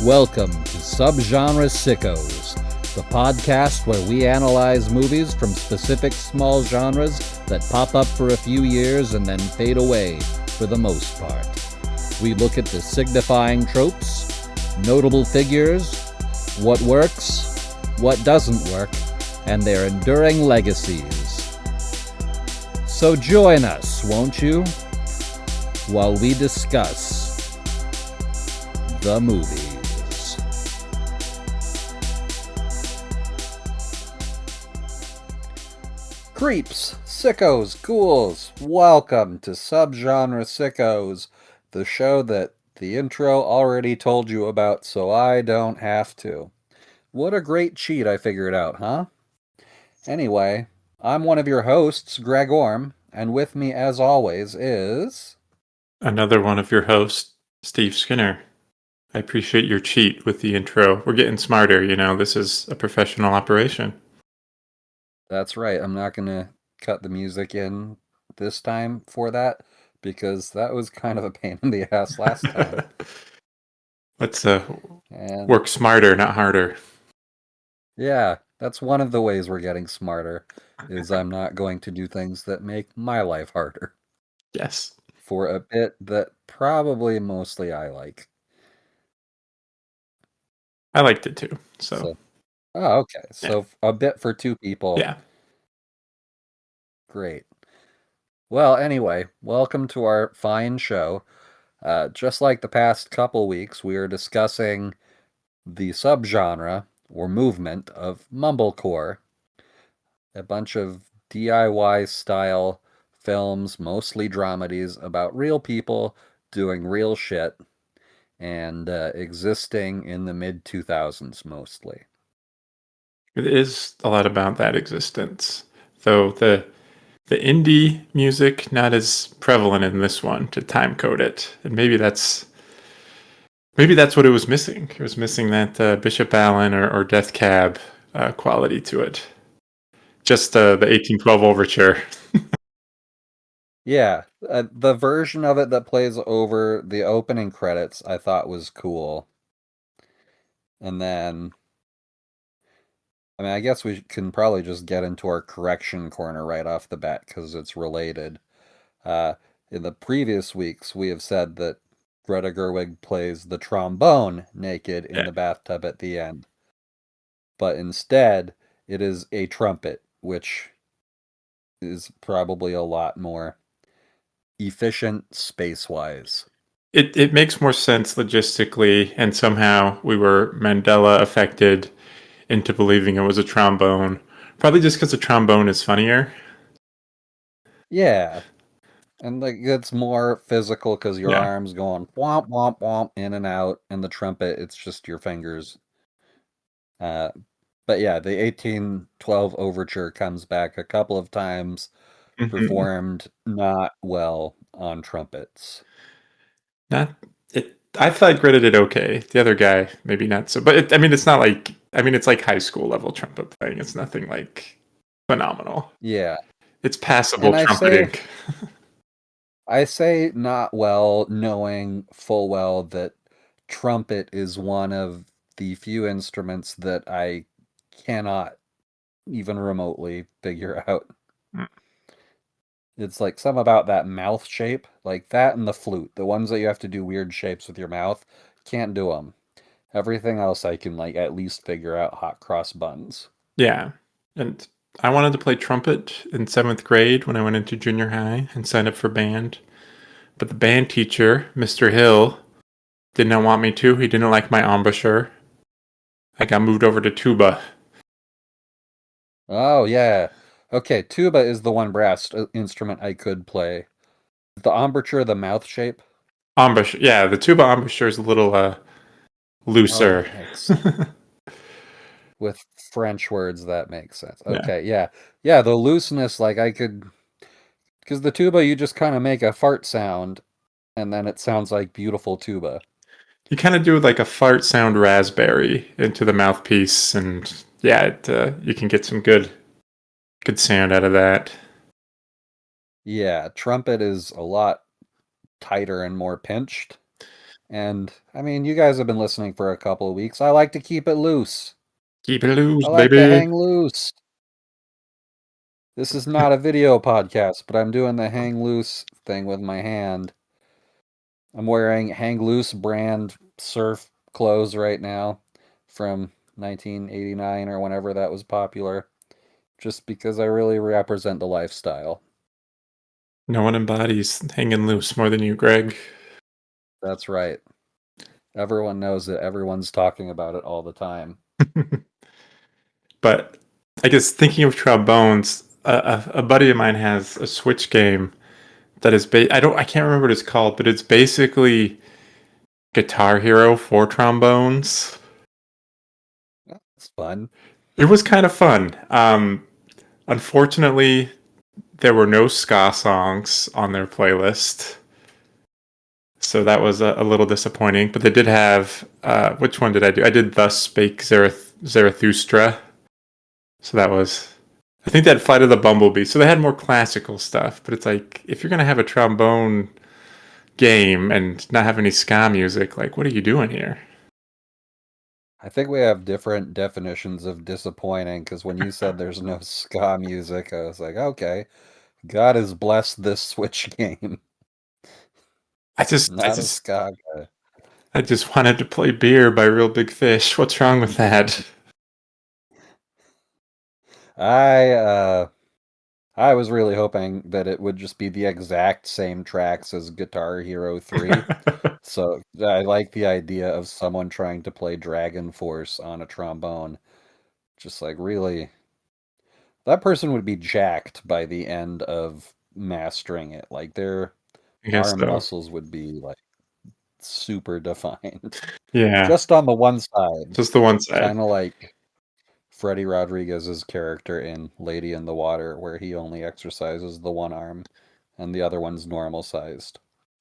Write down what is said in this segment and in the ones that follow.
Welcome to Subgenre Sickos, the podcast where we analyze movies from specific small genres that pop up for a few years and then fade away for the most part. We look at the signifying tropes, notable figures, what works, what doesn't work, and their enduring legacies. So join us, won't you, while we discuss the movies. Creeps, sickos, ghouls, welcome to Subgenre Sickos, the show that the intro already told you about so I don't have to. What a great cheat I figured out, huh? Anyway, I'm one of your hosts, Greg Orm, and with me as always is... Another one of your hosts, Steve Skinner. I appreciate your cheat with the intro. We're getting smarter, this is a professional operation. That's right, I'm not going to cut the music in this time for that, because that was kind of a pain in the ass last time. Let's work smarter, not harder. Yeah, that's one of the ways we're getting smarter, is I'm not going to do things that make my life harder. Yes. For a bit that probably mostly I like. I liked it too, so. Oh, okay. So a bit for two people. Yeah. Great. Well, anyway, welcome to our fine show. Just like the past couple weeks, we are discussing the subgenre or movement of mumblecore. A bunch of DIY style films, mostly dramedies, about real people doing real shit and existing in the mid-2000s mostly. It is a lot about that existence, though the indie music not as prevalent in this one to time code it, and maybe that's what it was missing. It was missing that Bishop Allen or Death Cab quality to it. Just the 1812 overture. Yeah, the version of it that plays over the opening credits I thought was cool. And then, I guess we can probably just get into our correction corner right off the bat because it's related. In the previous weeks, we have said that Greta Gerwig plays the trombone naked in the bathtub at the end. But instead, it is a trumpet, which is probably a lot more efficient space-wise. It makes more sense logistically, and somehow we were Mandela affected into believing it was a trombone. Probably just because the trombone is funnier. Yeah. And it's more physical because your arms going womp, womp, womp, in and out, and the trumpet, it's just your fingers. But yeah, the 1812 overture comes back a couple of times, performed not well on trumpets. I thought Greta did okay. The other guy, maybe not so. But it's not like, it's like high school level trumpet playing. It's nothing like phenomenal. Yeah. It's passable trumpeting. I say not well, knowing full well that trumpet is one of the few instruments that I cannot even remotely figure out. It's like some about that mouth shape, like that and the flute. The ones that you have to do weird shapes with your mouth, can't do them. Everything else I can at least figure out hot cross buns. Yeah. And I wanted to play trumpet in 7th grade when I went into junior high and signed up for band. But the band teacher, Mr. Hill, did not want me to. He didn't like my embouchure. I got moved over to tuba. Oh, yeah. Okay, tuba is the one brass instrument I could play. The embouchure, the mouth shape? Embouchure, yeah, the tuba embouchure is a little looser. Oh, with French words, that makes sense. Okay, yeah. Yeah, the looseness, I could... Because the tuba, you just kind of make a fart sound, and then it sounds like beautiful tuba. You kind of do like a fart sound raspberry into the mouthpiece, and you can get some good sound out of that. Yeah, trumpet is a lot tighter and more pinched. And I mean, you guys have been listening for a couple of weeks. I like to keep it loose. Keep it loose, I like to baby. hang loose. This is not a video podcast, but I'm doing the hang loose thing with my hand. I'm wearing Hang Loose brand surf clothes right now from 1989 or whenever that was popular, just because I really represent the lifestyle. No one embodies hanging loose more than you, Greg. That's right. Everyone knows it. Everyone's talking about it all the time. But I guess thinking of trombones, a buddy of mine has a Switch game that is I can't remember what it's called, but it's basically Guitar Hero for trombones. That's fun. It was kind of fun. Unfortunately, there were no ska songs on their playlist, so that was a little disappointing. But they did have which one did I do? I did "Thus Spake Zarathustra," so that was. I think that Flight of the Bumblebee. So they had more classical stuff, but it's like if you're gonna have a trombone game and not have any ska music, like what are you doing here? I think we have different definitions of disappointing because when you said there's no ska music, I was like, okay, God has blessed this Switch game. I just, I Not a just, ska guy. I just wanted to play Beer by Real Big Fish. What's wrong with that? I uh I was really hoping that it would just be the exact same tracks as Guitar Hero 3. So I like the idea of someone trying to play Dragon Force on a trombone. Just like really, that person would be jacked by the end of mastering it. Like their I guess arm so. muscles would be like super defined. Yeah, Just on the one side, just the one side. kind of like Freddie Rodriguez's character in Lady in the Water, where he only exercises the one arm and the other one's normal sized.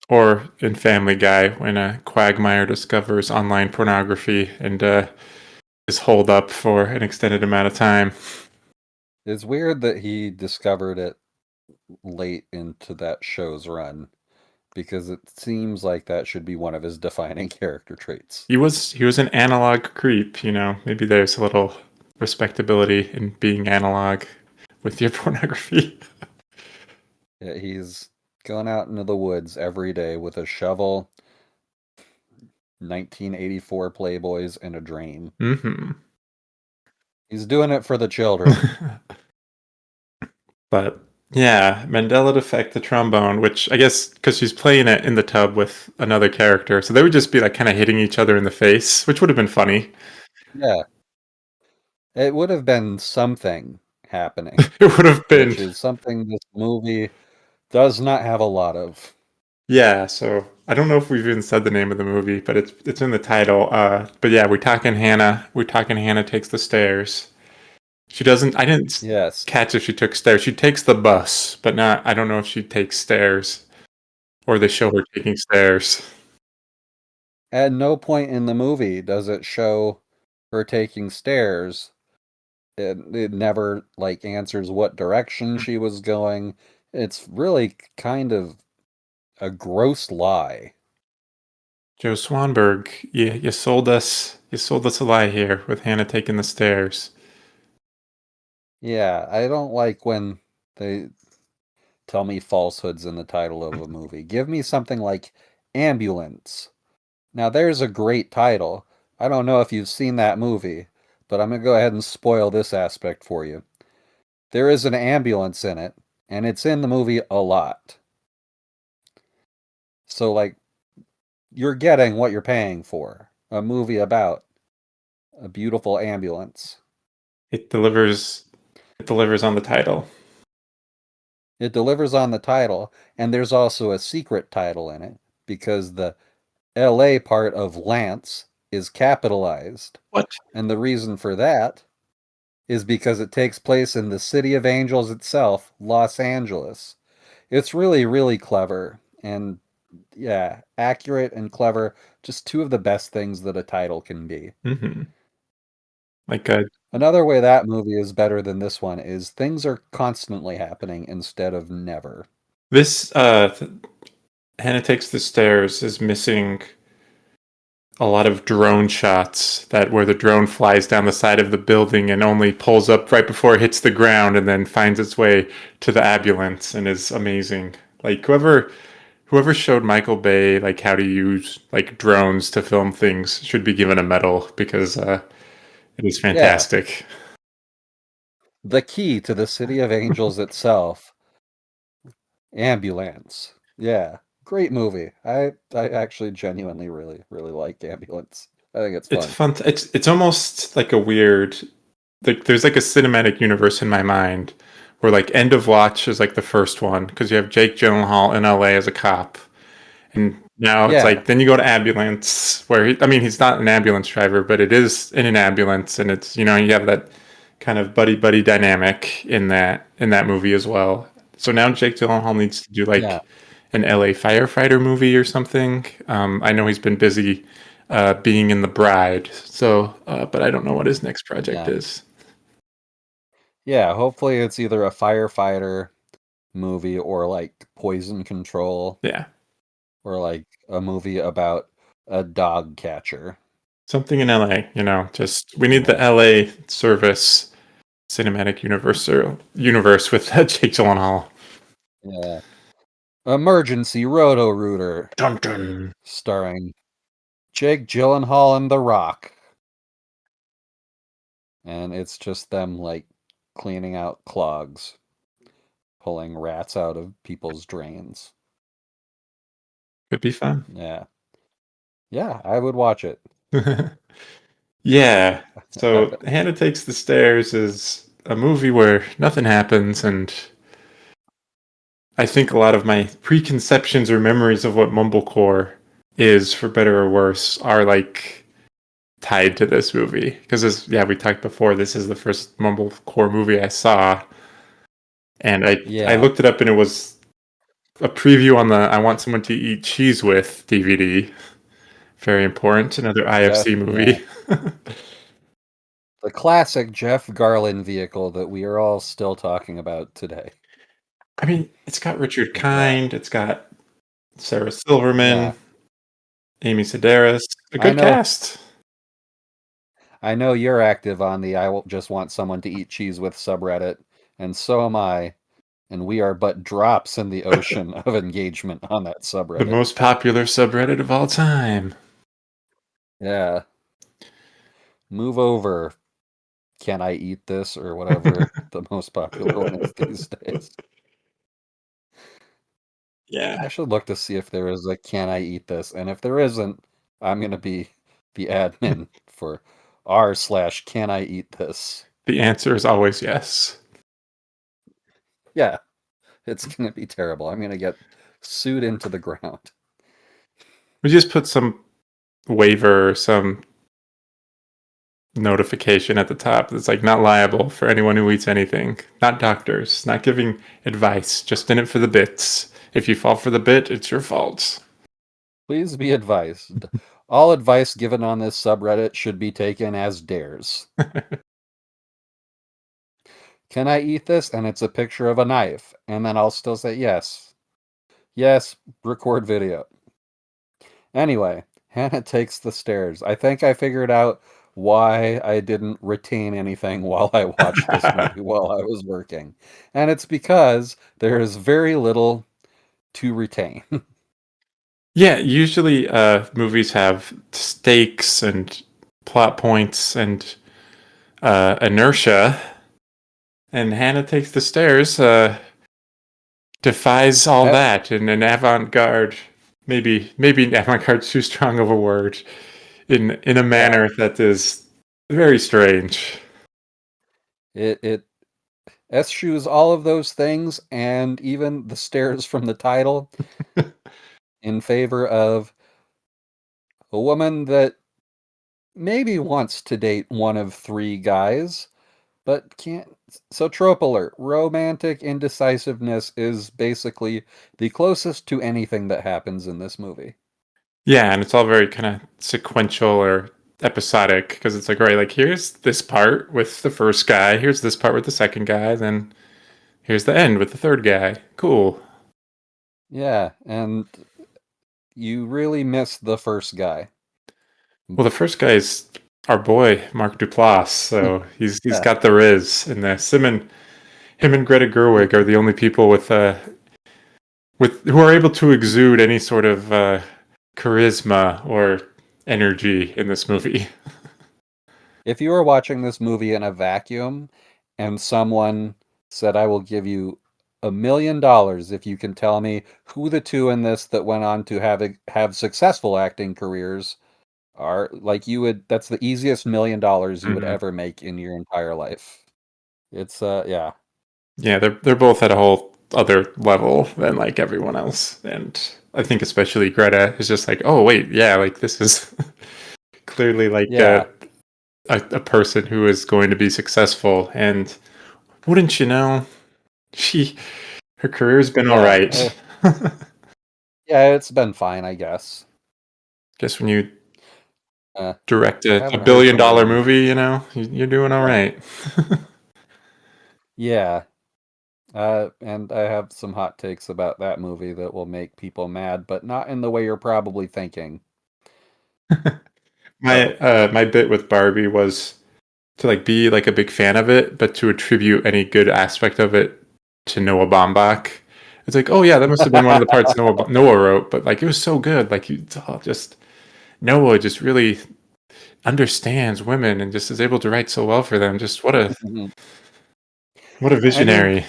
Or in Family Guy, when Quagmire discovers online pornography and is holed up for an extended amount of time. It's weird that he discovered it late into that show's run because it seems like that should be one of his defining character traits. He was an analog creep, you know. Maybe there's a little respectability in being analog with your pornography. Yeah, he's going out into the woods every day with a shovel, 1984 Playboys, and a drain. Mm-hmm. He's doing it for the children. But yeah, Mandela Effect, the trombone, which I guess because she's playing it in the tub with another character, so they would just be like kind of hitting each other in the face, which would have been funny. Yeah, it would have been something happening, It would have been, which is something this movie does not have a lot of. yeah. So I don't know if we've even said the name of the movie, but it's in the title. But yeah, we're talking Hannah. We're talking Hannah takes the stairs. She doesn't. I didn't Yes. catch if she took stairs. She takes the bus, but not. I don't know if she takes stairs or they show her taking stairs. At no point in the movie does it show her taking stairs. It never like answers what direction she was going. It's really kind of a gross lie. Joe Swanberg, you sold us. You sold us a lie here with Hannah taking the stairs. Yeah, I don't like when they tell me falsehoods in the title of a movie. Give me something like Ambulance. Now there's a great title. I don't know if you've seen that movie, but I'm going to go ahead and spoil this aspect for you. There is an ambulance in it, and it's in the movie a lot. So, like, you're getting what you're paying for. A movie about a beautiful ambulance. It delivers. It delivers on the title. It delivers on the title, and there's also a secret title in it because the LA part of Lance is capitalized. What? And the reason for that is because it takes place in the City of Angels itself, Los Angeles. It's really, really clever. And yeah, accurate and clever. Just two of the best things that a title can be. Mm-hmm. Like Another way that movie is better than this one is things are constantly happening instead of never. this. Hannah takes the stairs is missing a lot of drone shots that where the drone flies down the side of the building and only pulls up right before it hits the ground and then finds its way to the ambulance and is amazing. Like whoever showed Michael Bay like how to use like drones to film things should be given a medal because it is Yeah, fantastic. the key to the City of Angels itself, Ambulance. Yeah, great movie. I actually genuinely really like Ambulance. I think it's It's fun. fun. It's almost like a weird like there's like a cinematic universe in my mind where like End of Watch is like the first one because you have Jake Gyllenhaal in LA as a cop, and now it's Yeah, like then you go to Ambulance where I mean he's not an ambulance driver, but it is in an ambulance, and it's you know you have that kind of buddy dynamic in that movie as well. So now Jake Gyllenhaal needs to do yeah, like an LA firefighter movie or something. I know he's been busy being in The Bride, so but I don't know what his next project yeah. is. Yeah, hopefully it's either a firefighter movie or like poison control Yeah, or like a movie about a dog catcher. something in LA. You know, just we need the Yeah, LA service cinematic universe with Jake Gyllenhaal. yeah. Emergency Roto-Rooter, Dun dun. starring Jake Gyllenhaal and The Rock. And it's just them like cleaning out clogs, pulling rats out of people's drains. Could be fun. Yeah. Yeah, I would watch it. Yeah. So Hannah Takes the Stairs is a movie where nothing happens, and I think a lot of my preconceptions or memories of what mumblecore is, for better or worse, are like tied to this movie. Because as yeah, we talked before, this is the first mumblecore movie I saw, and I Yeah. looked it up, and it was a preview on the "I Want Someone to Eat Cheese With" DVD. Very important. Another IFC Yeah. movie. The classic Jeff Garlin vehicle that we are all still talking about today. I mean, it's got Richard Yeah. Kind, it's got Sarah Silverman, Yeah. Amy Sedaris, a I good know cast. I know you're active on the I will just want someone to eat cheese with subreddit, and so am I, and we are but drops in the ocean of engagement on that The subreddit. most popular subreddit of all time. Yeah. Move over. Can I eat this or whatever the most popular one is these days? I Yeah. should look to see if there is a can I eat this, and if there isn't, I'm gonna be the admin for r/ can I eat this. The answer is always yes. Yeah, it's gonna be terrible. I'm gonna get sued into the ground. We just put some waiver or some notification at the top that's like not liable for anyone who eats anything. Not doctors, not giving advice, just in it for the bits. If you fall for the bit, it's your fault. Please be advised. All advice given on this subreddit should be taken as dares. Can I eat this? And it's a picture of a knife. And then I'll still say yes. Yes, record video. Anyway, Hannah takes the stairs. I think I figured out why I didn't retain anything while I watched this movie while I was working. And it's because there is very little to retain. Yeah, usually movies have stakes and plot points and inertia, and Hannah Takes the Stairs defies all Eh, that in an avant-garde, maybe avant-garde too strong of a word, in a yeah, manner that is very strange. it eschews all of those things and even the stairs from the title in favor of a woman that maybe wants to date one of three guys, but can't. So, trope alert, romantic indecisiveness is basically the closest to anything that happens in this movie. Yeah, and it's all very kind of sequential or episodic because it's like, right, like here's this part with the first guy, here's this part with the second guy, then here's the end with the third guy. Cool. Yeah, and you really miss the first guy. Well, the first guy is our boy Mark Duplass, so he's Yeah. got the riz, and him and Greta Gerwig are the only people with who are able to exude any sort of charisma or energy in this movie. If you were watching this movie in a vacuum and someone said, I will give you $1 million if you can tell me who the two in this that went on to have successful acting careers are, like, you would, that's the easiest $1 million you would Mhm. ever make in your entire life. It's yeah. Yeah, they're both at a whole other level than like everyone else, and I think especially Greta is just like, oh wait, yeah, like this is clearly like Yeah. a person who is going to be successful, and wouldn't you know, she her career's been all Yeah. right. Yeah, it's been fine, I guess. Guess when you Uh, direct a haven't heard billion from her dollar in movie, you know, you're doing all yeah. right. Yeah. And I have some hot takes about that movie that will make people mad, but not in the way you're probably thinking. My So, my bit with Barbie was to like be like a big fan of it, but to attribute any good aspect of it to Noah Baumbach. It's like, oh yeah, that must have been one of the parts Noah wrote, but like it was so good. Like you just Noah just really understands women and just is able to write so well for them. Just what a I mean, visionary.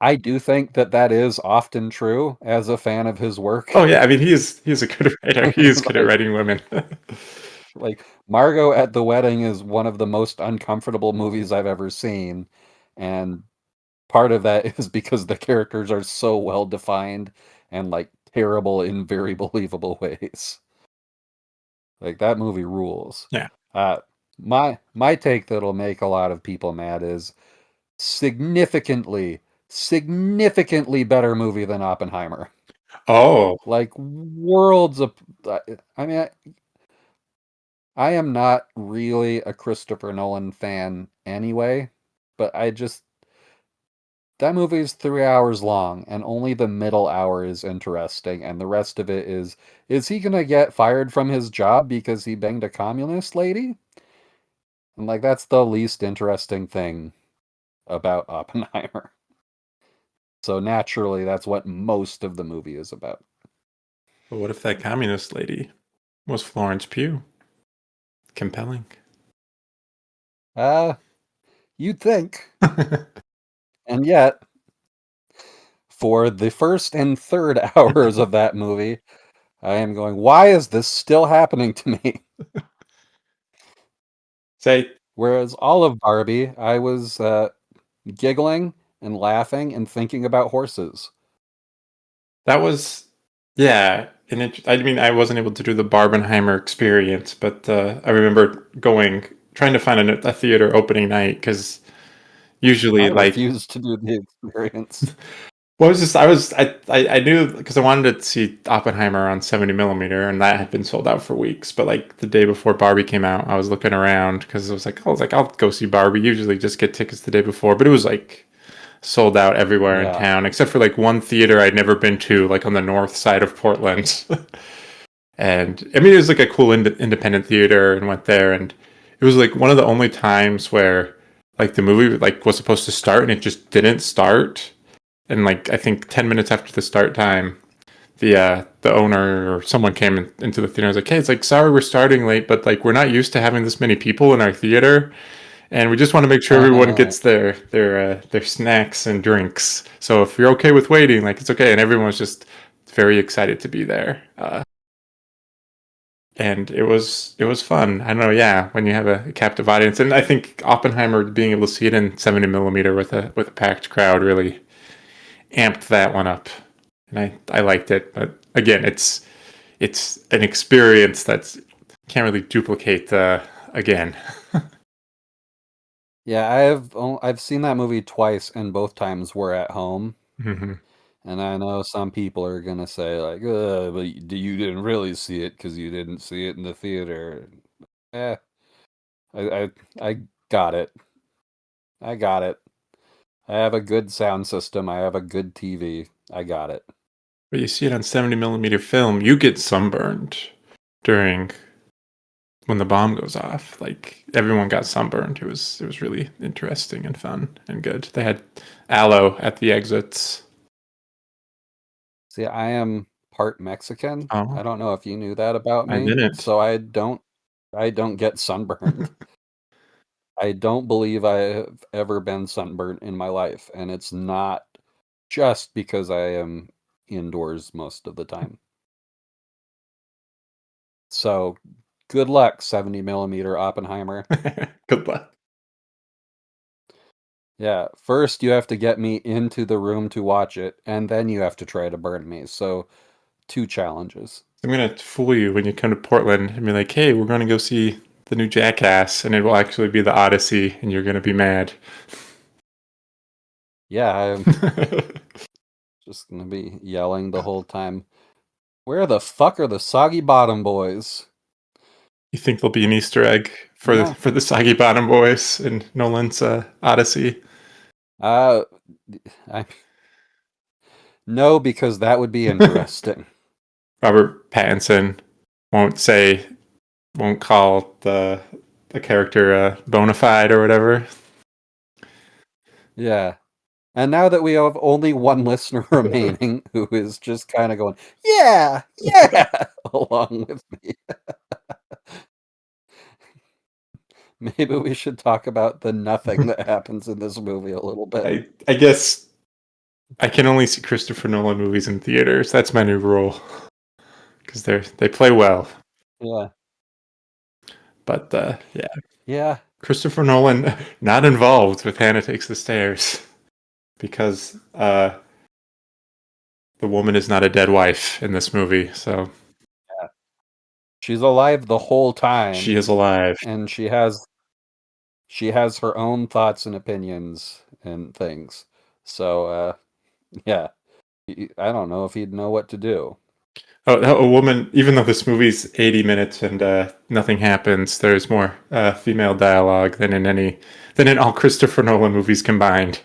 I do think that that is often true as a fan of his Oh work. yeah, I mean he's a good writer. He is good at Like, writing women. like Margot at the Wedding is one of the most uncomfortable movies I've ever seen, and part of that is because the characters are so well defined and like terrible in very believable ways. Like that movie rules. Yeah. Uh, my take that'll make a lot of people mad is significantly better movie than Oppenheimer. Oh, Like worlds of. I mean, I am not really a Christopher Nolan fan anyway, but I just that movie is 3 hours long, and only the middle hour is interesting, and the rest of it is he gonna get fired from his job because he banged a communist lady? And like that's the least interesting thing about Oppenheimer. So naturally, that's what most of the movie is about. but what if that communist lady was Florence Pugh? Compelling. Uh, you'd think. And yet, for the first and third hours of that movie, I am going, why is this still happening to me? Say Whereas all of Barbie, I was giggling and laughing and thinking about horses. that was, yeah. And I mean, I wasn't able to do the Barbenheimer experience, but I remember going, trying to find a theater opening night because I usually, like, refused to do the experience. well, I was just, I knew because I wanted to see Oppenheimer on 70 millimeter, and that had been sold out for weeks. But like the day before Barbie came out, I was looking around because I was like, I'll go see Barbie. Usually, just get tickets the day before, but it was like sold out everywhere in Yeah. town except for like one theater I'd never been to, like on the north side of Portland. And I mean, it was like a cool independent theater, and went there, and it was like one of the only times where like the movie like was supposed to start and it just didn't start. And like I think 10 minutes after the start time, the owner or someone came into the theater and was like, "Hey, it's like sorry we're starting late, but like we're not used to having this many people in our theater, and we just want to make sure everyone gets their snacks and drinks. So if you're okay with waiting, like it's okay." And everyone was just very excited to be there, and it was fun. I don't know, yeah, when you have a captive audience, and I think Oppenheimer being able to see it in 70 millimeter with a packed crowd really amped that one up, and I liked it. But again, it's an experience that's can't really duplicate again. Yeah, I've seen that movie twice, and both times we're at home. Hmm. And I know some people are gonna say like, but you didn't really see it because you didn't see it in the theater." Eh, I got it. I got it. I have a good sound system. I have a good TV. I got it. But you see it on 70 millimeter film, you get sunburned during. when the bomb goes off. Like everyone got sunburned. It was really interesting and fun and good. They had aloe at the exits. See, I am part Mexican. Oh, I don't know if you knew that about I me. didn't. So I don't get sunburned. I don't believe I have ever been sunburned in my life, and it's not just because I am indoors most of the time. So good luck, 70 millimeter Oppenheimer. Good luck. Yeah, first you have to get me into the room to watch it, and then you have to try to burn me. So two challenges. I'm gonna fool you when you come to Portland and be like, "Hey, we're gonna go see the new Jackass," and it will actually be the Odyssey, and you're gonna be mad. Yeah, I'm just gonna be yelling the whole time. Where the fuck are the Soggy Bottom Boys? You think there'll be an Easter egg for No. the Soggy Bottom Boys in Nolan's Odyssey? Uh, I no, because that would be interesting. Robert Pattinson won't call the character bona fide or whatever. Yeah. And now that we have only one listener remaining who is just kind of going, yeah, yeah, along with me, maybe we should talk about the nothing that happens in this movie a little bit. I guess I can only see Christopher Nolan movies in theaters. That's my new rule because they play well. Yeah. But yeah, Yeah. Christopher Nolan not involved with Hannah Takes the Stairs because the woman is not a dead wife in this movie, so Yeah. She's alive the whole she time, is alive. and she has her own thoughts and opinions and things. So, yeah, I don't know if he'd know what to do. Oh, a woman. Even though this movie's 80 minutes and nothing happens, there's more female dialogue than in all Christopher Nolan movies combined.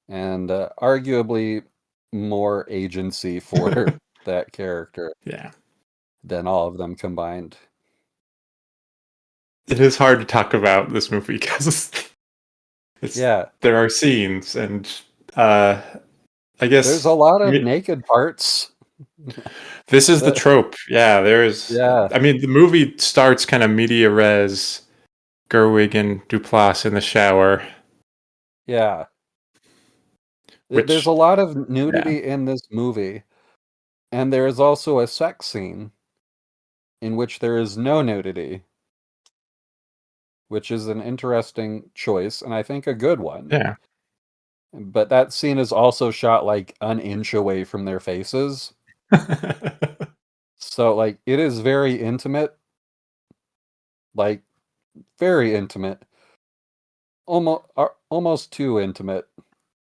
And arguably more agency for that character Yeah, than all of them combined. it is hard to talk about this movie because Yeah, there are scenes and uh, I there's a guess lot of naked parts. this is the That, trope. Yeah, there is. yeah, I mean, the movie starts kind of media res, Gerwig and Duplass in the shower, yeah. There's a which lot of yeah, nudity in this movie, and there is also a sex scene in which there is no nudity, which is an interesting choice, and I think a good one. yeah. But that scene is also shot like an inch away from their faces. So, like, it is very intimate, like, very intimate, almost too intimate.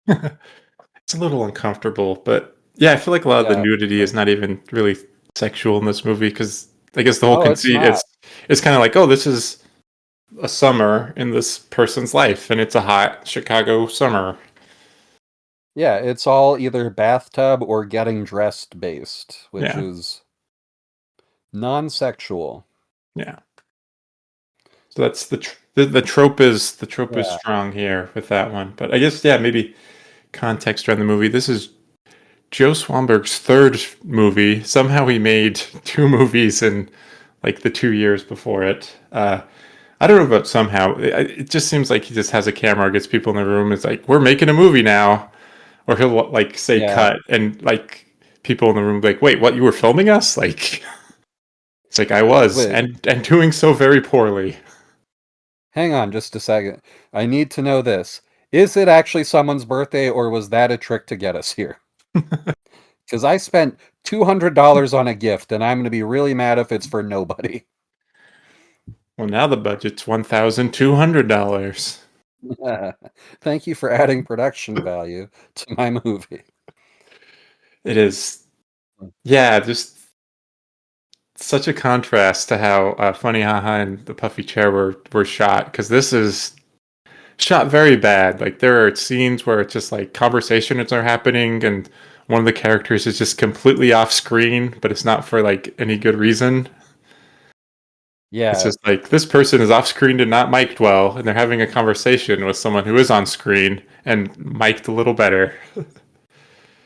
It's a little uncomfortable, but yeah, I feel like a lot of the Yeah. nudity is not even really sexual in this movie because I guess the whole Oh, it's conceit is not. it's kind of like, oh, this is a summer in this person's life, and it's a hot Chicago summer. Yeah, it's all either bathtub or getting dressed based, which Yeah, is non-sexual. yeah. So that's the trope is Yeah. strong here with that one, but I guess yeah, maybe context around the movie. This is Joe Swanberg's third movie. Somehow he made two movies in like the 2 years before it. I don't know about somehow. It just seems like he just has a camera, gets people in the room. It's like we're making a movie now, or he'll like say Yeah. cut, and like people in the room like, wait, what? You were filming us? Like it's like I was, Wait, and doing so very poorly. hang on just a second. I need to know this. Is it actually someone's birthday or was that a trick to get us here? Because I spent $200 on a gift and I'm going to be really mad if it's for nobody. Well, now the budget's $1,200. Thank you for adding production value to my movie. It is, yeah, just such a contrast to how Funny Haha and the Puffy Chair were shot because this is shot very bad. Like there are scenes where it's just like conversations are happening and one of the characters is just completely off screen, but it's not for like any good reason. It's Yeah, just like this person is off screen and not mic'd well, and they're having a conversation with someone who is on screen and mic'd a little better.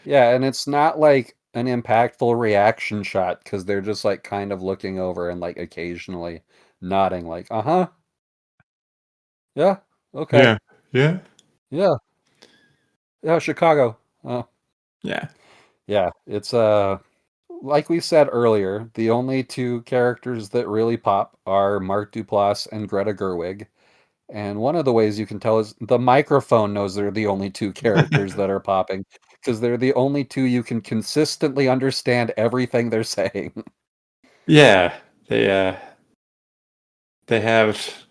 yeah, and it's not like an impactful reaction shot because they're just like kind of looking over and like occasionally nodding, like, uh-huh, yeah, okay, Yeah, yeah, yeah, yeah, Chicago. yeah. Yeah, it's like we said earlier, the only two characters that really pop are Mark Duplass and Greta Gerwig. And one of the ways you can tell is the microphone knows they're the only two characters that are popping because they're the only two you can consistently understand everything they're saying. Yeah, they have,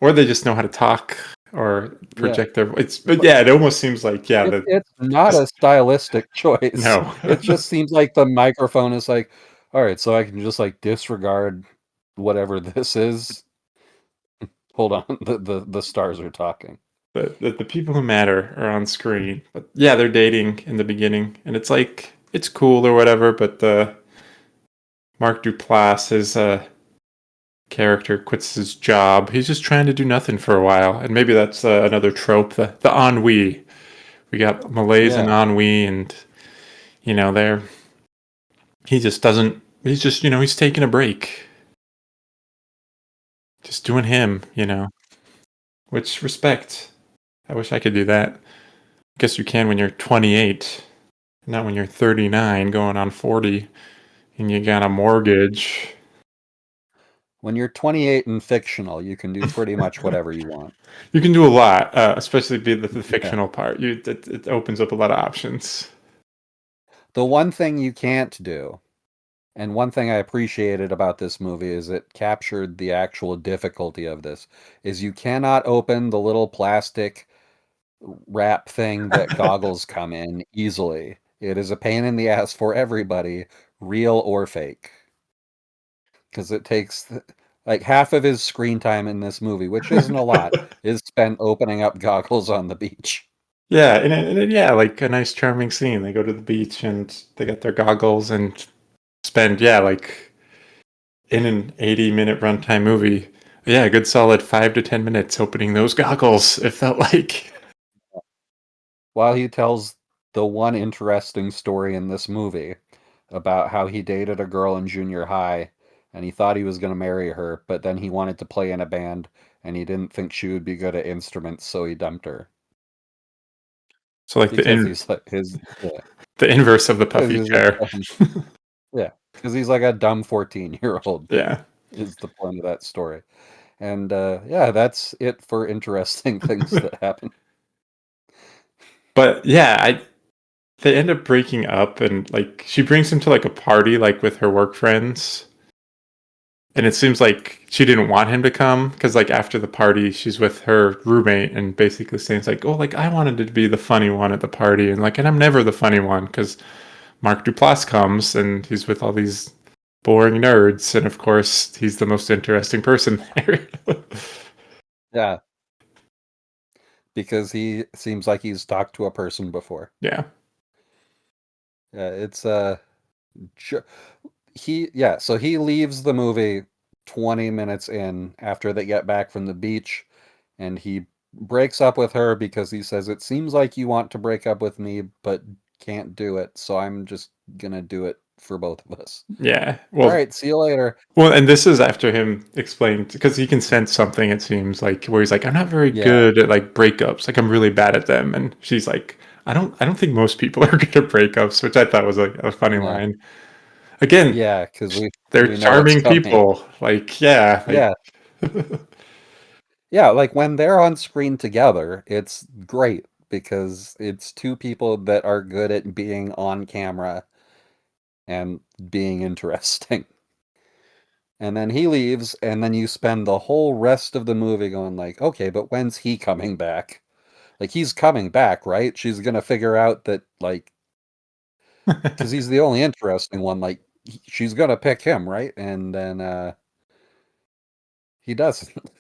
or they just know how to talk or Yeah. project their. It's but But yeah, it almost seems like yeah, it's not just a stylistic choice. no. It just seems like the microphone is like, all right, so I can just like disregard whatever this is. Hold on, the stars are talking. The people who matter are on screen. But yeah, they're dating in the beginning, and it's like it's cool or whatever. But the Mark Duplass, his character, quits his job. He's just trying to do nothing for a while, and maybe that's another trope. The ennui. We got malaise and Yeah. ennui, and they're he just doesn't. He's just he's taking a break, just doing him. Which respect. I wish I could do that. I guess you can when you're 28. Not when you're 39 going on 40 and you got a mortgage. When you're 28 and fictional, you can do pretty much whatever you want. You can do a lot, especially be the Yeah. fictional part. It opens up a lot of options. The one thing you can't do, and one thing I appreciated about this movie is it captured the actual difficulty of this, is you cannot open the little plastic wrap thing that goggles come in easily. It is a pain in the ass for everybody, real or fake. Because it takes like half of his screen time in this movie, which isn't a lot, is spent opening up goggles on the beach. Yeah, yeah, like a nice charming scene. They go to the beach and they got their goggles and spend yeah, like in an 80-minute runtime movie. Yeah, a good solid 5 to 10 minutes opening those goggles. It felt like While he tells the one interesting story in this movie about how he dated a girl in junior high and he thought he was going to marry her, but then he wanted to play in a band and he didn't think she would be good at instruments, so he dumped her. so like Because he's like the inverse of the because puffy he's a chair. dumb, yeah, because he's like a dumb 14-year-old Yeah. is the point of that story. And yeah, that's it for interesting things that happen. But yeah, I they end up breaking up and like she brings him to like a party like with her work friends. And it seems like she didn't want him to come because like after the party she's with her roommate and basically saying it's like, oh, like I wanted to be the funny one at the party and I'm never the funny one because Mark Duplass comes and he's with all these boring nerds and of course he's the most interesting person there. Yeah, because he seems like he's talked to a person before. Yeah. Yeah, it's ju- so he leaves the movie 20 minutes in after they get back from the beach and he breaks up with her because he says it seems like you want to break up with me but can't do it, so I'm just gonna do it for both of us. Yeah. All Well, right, see you later. Well, and this is after him explaining because he can sense something. It seems like where he's like, "I'm not very Yeah, good at like breakups. Like I'm really bad at them." And she's like, I don't think most people are good at breakups," which I thought was like a funny yeah, line. Again, yeah, because they're we know what's charming coming. people. Like, yeah, like Yeah, yeah, like when they're on screen together, it's great because it's two people that are good at being on camera and being interesting. And then he leaves, and then you spend the whole rest of the movie going like, okay, but when's he coming back? Like he's coming back, right? She's gonna figure out that like because he's the only interesting one, like she's gonna pick him, right? And then he doesn't.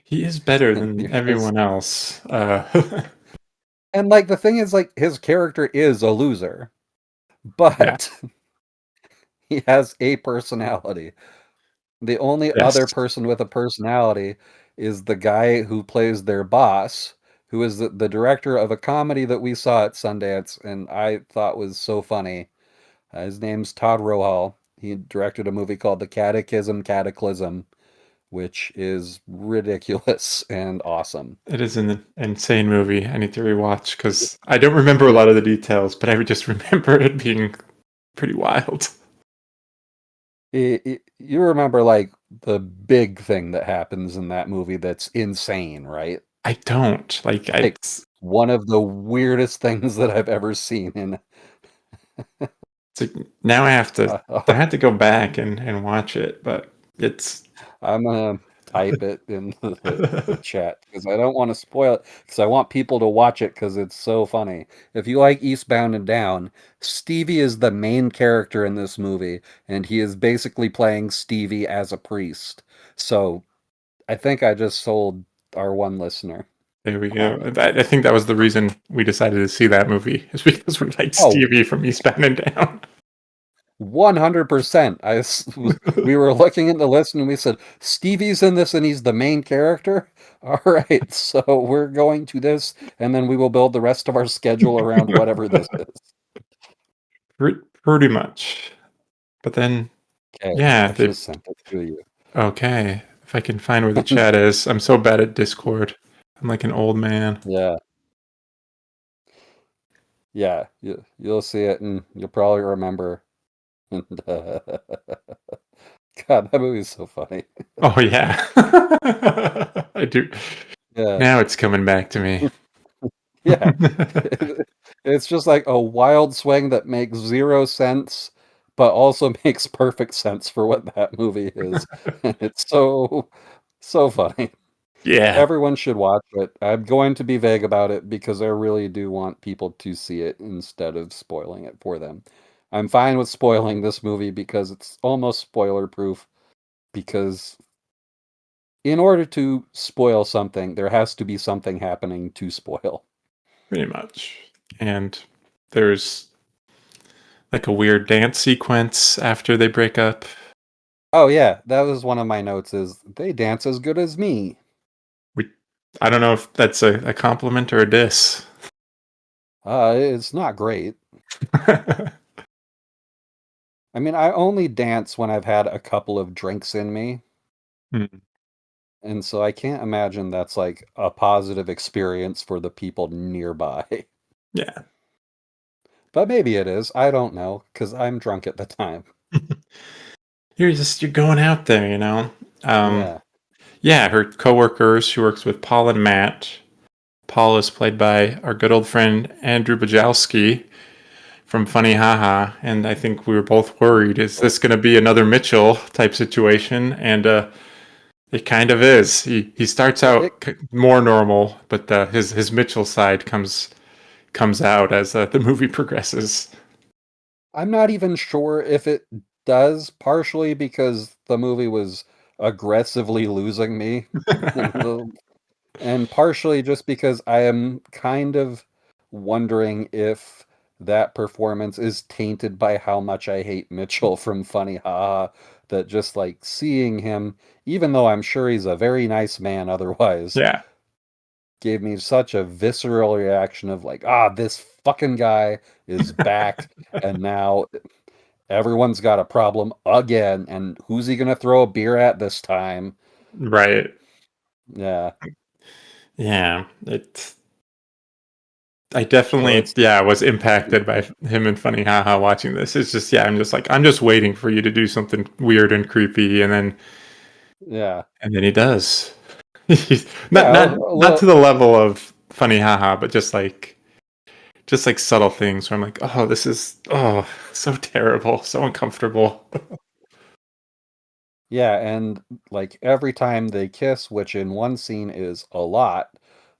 he is better And than because everyone else. and like the thing is like his character is a loser, Yeah, but he has a personality. The only Yes, other person with a personality is the guy who plays their boss, who is the director of a comedy that we saw at Sundance and I thought was so funny. His name's Todd Rohal. He directed a movie called The Cataclysm, which is ridiculous and awesome. it is an insane movie. I need to rewatch because I don't remember a Yeah. lot of the details, but I would just remember it being pretty wild. You remember like the big thing that happens in that movie that's insane, right? I don't like. Like one of the weirdest things that I've ever seen in It's like now I have to. I uh, had to go back and watch it, but it's. I'm gonna type it in the chat because I don't want to spoil it because I want people to watch it because it's so funny. If you like Eastbound and Down, Stevie is the main character in this movie, and he is basically playing Stevie as a priest. So I think I just sold our one listener There we on go. it. I think that was the reason we decided to see that movie is because we liked Oh, Stevie from Eastbound and Down. 100%. We were looking at the list and we said, Stevie's in this and he's the main character. All right, so we're going to this, and then we will build the rest of our schedule around whatever this is. Pretty much. But then, Okay, yeah. I just sent it to you. Okay. If I can find where the chat is, I'm so bad at Discord. I'm like an old man. Yeah, yeah, you'll see it and you'll probably remember. And, God, that movie's so funny. Oh yeah, I do. Yeah, Now it's coming back to me. yeah. It's just like a wild swing that makes 0 sense, but also makes perfect sense for what that movie is. And it's so funny. Yeah, Everyone should watch it. I'm going to be vague about it because I really do want people to see it instead of spoiling it for them. I'm fine with spoiling this movie because it's almost spoiler proof because in order to spoil something, there has to be something happening to spoil. pretty much. And there's like a weird dance sequence after they break up. Oh yeah, that was one of my notes is they dance as good as me. We, I don't know if that's a compliment or a diss. It's not great. I mean, I only dance when I've had a couple of drinks in me, Hmm, and so I can't imagine that's like a positive experience for the people nearby. yeah. But maybe it is. I don't know, because I'm drunk at the time. You're going out there, you know. Um, Yeah. yeah, her coworkers. She works with Paul and Matt. Paul is played by our good old friend Andrew Bajowski from Funny Haha, and I think we were both worried: is Oh, this going to be another Mitchell type situation? And it kind of is. He starts it, out more normal, but his Mitchell side comes out as the movie progresses. I'm not even sure if it does, partially because the movie was aggressively losing me. And partially just because I am kind of wondering if that performance is tainted by how much I hate Mitchell from Funny Ha. That just like seeing him, even though I'm sure he's a very nice man otherwise, Yeah, gave me such a visceral reaction of like, ah, this fucking guy is back, and now everyone's got a problem again, and who's he gonna throw a beer at this time? right. Yeah. Yeah, I So definitely, it's yeah, was impacted by him and Funny Haha watching this. It's just, yeah, I'm just waiting for you to do something weird and creepy, yeah. and then he does. He's not Yeah, not not to the level of Funny Haha, but just like subtle things where I'm like, oh, this is so terrible, so uncomfortable. yeah, and like every time they kiss, which in one scene is a lot,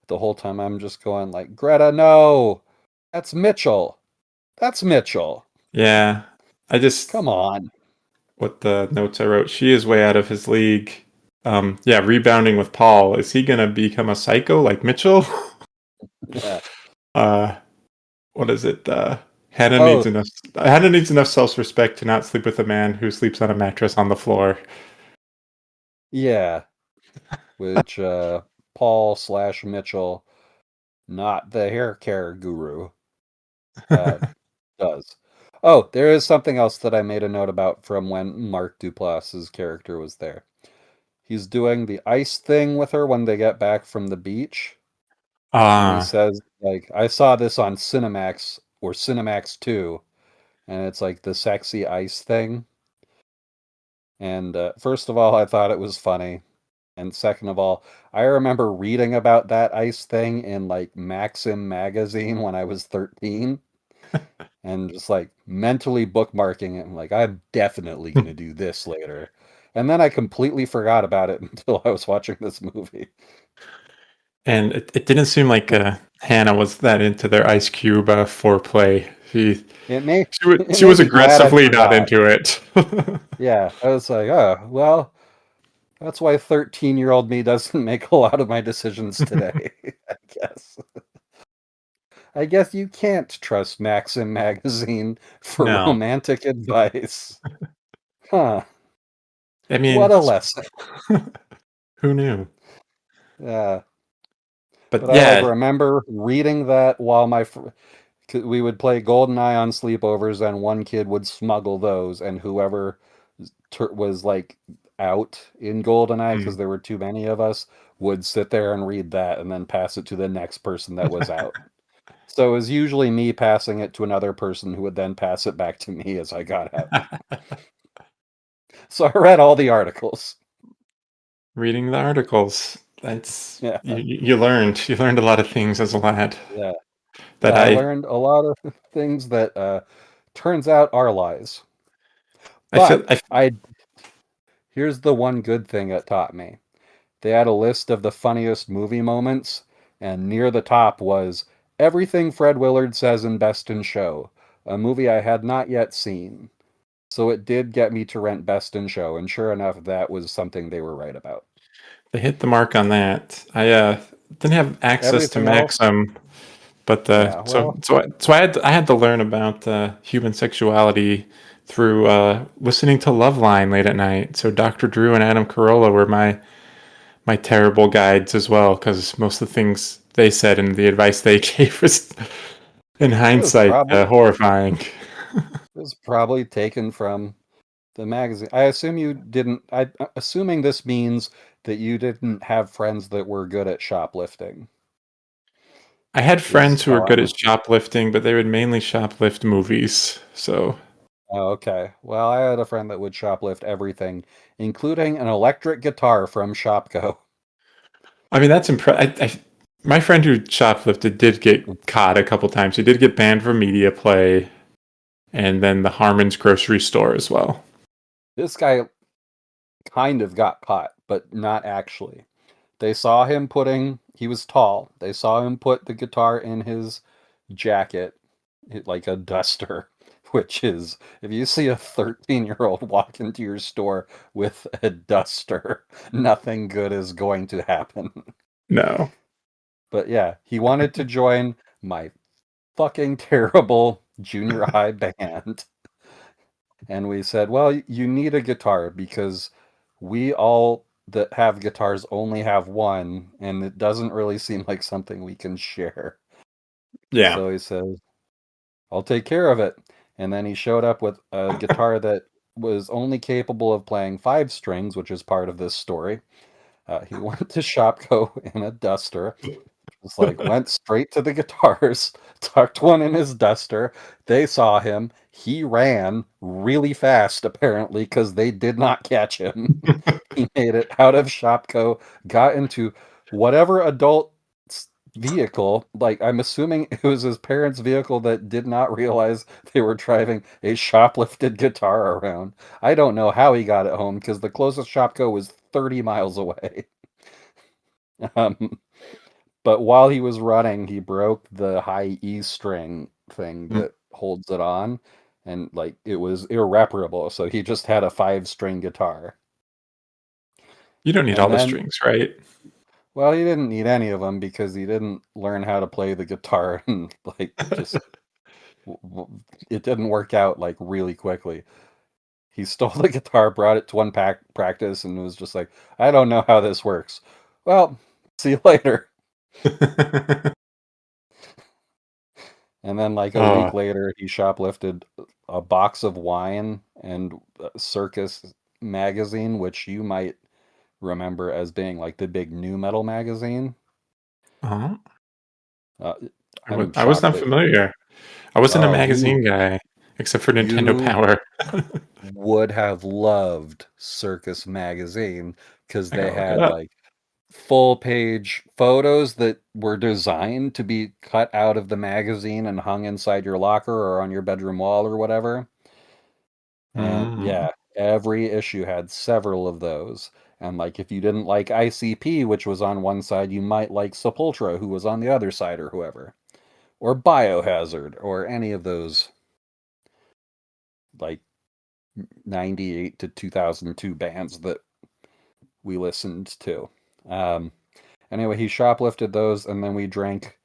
the whole time I'm just going like, Greta, no, that's Mitchell. That's Mitchell. Yeah, I just Come on. what the notes I wrote. She is way out of his league. Yeah, rebounding with Paul. Is he gonna become a psycho like Mitchell? Yeah. uh, what is it? Hannah needs Oh, enough. Hannah needs enough self-respect to not sleep with a man who sleeps on a mattress on the floor. Yeah, which Paul slash Mitchell, not the hair care guru, uh, does. Oh, there is something else that I made a note about from when Mark Duplass's character was there. He's doing the ice thing with her when they get back from the beach, and he Ah, says, like, I saw this on Cinemax or Cinemax 2, and it's like the sexy ice thing. And first of all, I thought it was funny. And second of all, I remember reading about that ice thing in like Maxim magazine when I was 13 and just like mentally bookmarking it. I'm like, I'm definitely going to do this later. And then I completely forgot about it until I was watching this movie. and it didn't seem like Hannah was that into their Ice Cube foreplay. It made it She made was me glad I aggressively not forgot. into it. Yeah, I was like, oh, well, that's why 13-year-old me doesn't make a lot of my decisions today, I guess. I guess you can't trust Maxim magazine for No, romantic advice. Huh. I mean, What a lesson. who knew? Yeah. But But I like yeah, remember reading that while we would play GoldenEye on sleepovers, and one kid would smuggle those, and whoever was like out in GoldenEye because mm. there were too many of us would sit there and read that and then pass it to the next person that was out. So it was usually me passing it to another person who would then pass it back to me as I got out. So I read all the articles. Reading the articles. That's Yeah, you learned a lot of things as a lad yeah, that yeah. I learned a lot of things that turns out are lies. I feel But I here's the one good thing it taught me. They had a list of the funniest movie moments, and near the top was everything Fred Willard says in Best in Show, a movie I had not yet seen. So it did get me to rent Best in Show, and sure enough, that was something they were right about. they hit the mark on that. I didn't have access to Everything else, Maxim, but yeah, well, I had to learn about human sexuality through listening to Loveline late at night. So Dr. Drew and Adam Carolla were my terrible guides as well, because most of the things they said and the advice they gave was, in it was hindsight, probably horrifying. it was probably taken from the magazine. I assume you didn't. Assuming this means that you didn't have friends that were good at shoplifting, I had is friends who were how good I'm at assuming. shoplifting, but they would mainly shoplift movies. So, Oh, okay. Well, I had a friend that would shoplift everything, including an electric guitar from Shopko. I mean, that's impressive. My friend who shoplifted did get caught a couple times. He did get banned from media play, and then the Harmon's grocery store as well. This guy kind of got caught, but not actually. They saw him he was tall. They saw him put the guitar in his jacket, like a duster, which is, if you see a 13-year-old walk into your store with a duster, nothing good is going to happen. No. But yeah, he wanted to join my fucking terrible junior high band. And we said, well, you need a guitar because we all that have guitars only have one, and it doesn't really seem like something we can share. Yeah. So he says, I'll take care of it. And then he showed up with a guitar that was only capable of playing 5 strings, which is part of this story. He went to Shopko in a duster. Just like went straight to the guitars, tucked one in his duster. They saw him. He ran really fast, apparently, because they did not catch him. He made it out of Shopko, got into whatever adult vehicle. Like, I'm assuming it was his parents' vehicle that did not realize they were driving a shoplifted guitar around. I don't know how he got it home because the closest Shopko was 30 miles away. Um, but while he was running, he broke the high E string thing Mm. that holds it on, and like it was irreparable. So he just had a 5 string guitar. You don't need all And the then, strings, right? well, he didn't need any of them because he didn't learn how to play the guitar and like just it didn't work out like really quickly. he stole the guitar, brought it to one practice, and was just like, I don't know how this works. Well, see you later. And then, like a Oh, week later, he shoplifted a box of wine and a Circus magazine, which you might remember as being like the big new metal magazine. uh Uh, I I'm I was shocked not that familiar. I wasn't a you magazine guy, except for Nintendo you Power. would have loved Circus magazine because I they gotta look it had up. like full page photos that were designed to be cut out of the magazine and hung inside your locker or on your bedroom wall or whatever. And Mm. yeah, every issue had several of those. And like if you didn't like ICP, which was on one side, you might like Sepultura, who was on the other side, or whoever. Or Biohazard, or any of those like 98 to 2002 bands that we listened to. Um, anyway, he shoplifted those, and then we drank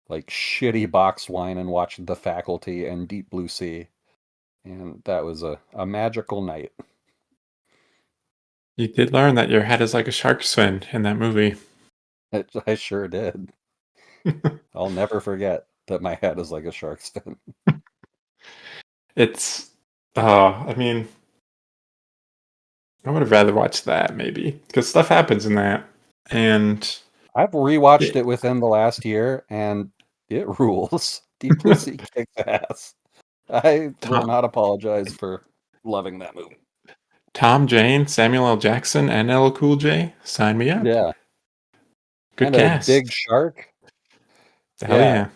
like shitty box wine and watched The Faculty and Deep Blue Sea. And that was a magical night. You did learn that your head is like a shark's fin in that movie. I sure did. I'll never forget that my head is like a shark's fin. It's, I mean, I would have rather watched that maybe because stuff happens in that, and I've yeah, rewatched it within the last year, and it rules. Deep Blue Sea kicks ass. I will Tom, not apologize for loving that movie. Tom Jane, Samuel L. Jackson, and LL Cool J. Sign me up. Yeah, Good and a big cast. shark. Hell Yeah, yeah.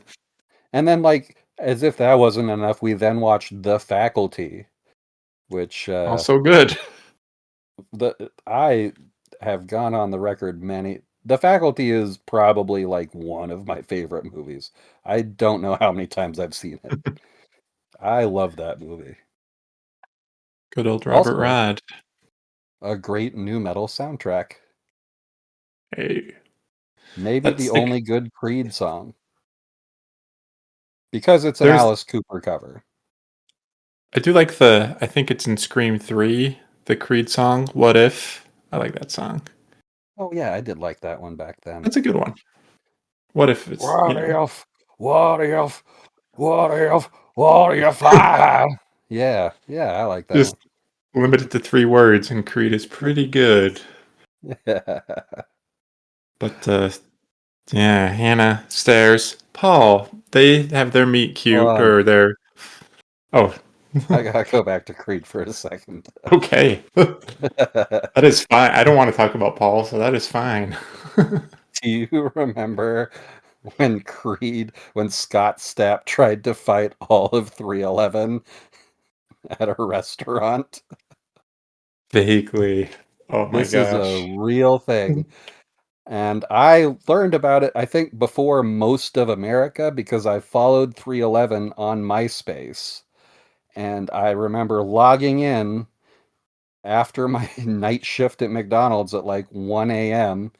and then like as if that wasn't enough, we then watched The Faculty, which Also good. I have gone on the record many. The Faculty is probably like one of my favorite movies. I don't know how many times I've seen it. I love that movie. Good old Robert Also, Rod. a great new metal soundtrack. Hey, Maybe the that's like only good Creed song because it's an there's. Alice Cooper cover. I do like the. I think it's in Scream 3, the Creed song. What if? I like that song. Oh yeah, I did like that one back then. That's a good one. What if it's What if? What if? What if? What if I? Yeah, yeah, I like that just one. limited to 3 words, and Creed is pretty good. But yeah, Hannah, Stairs, Paul, they have their meet Hold cute on, or their. Oh, I gotta go back to Creed for a second. okay. That is fine. I don't want to talk about Paul, so that is fine. Do you remember when Scott Stapp tried to fight all of 311 at a restaurant? Vaguely. Oh my This is a gosh. real thing. And I learned about it, I think, before most of America because I followed 311 on MySpace. And I remember logging in after my night shift at McDonald's at like 1 a.m.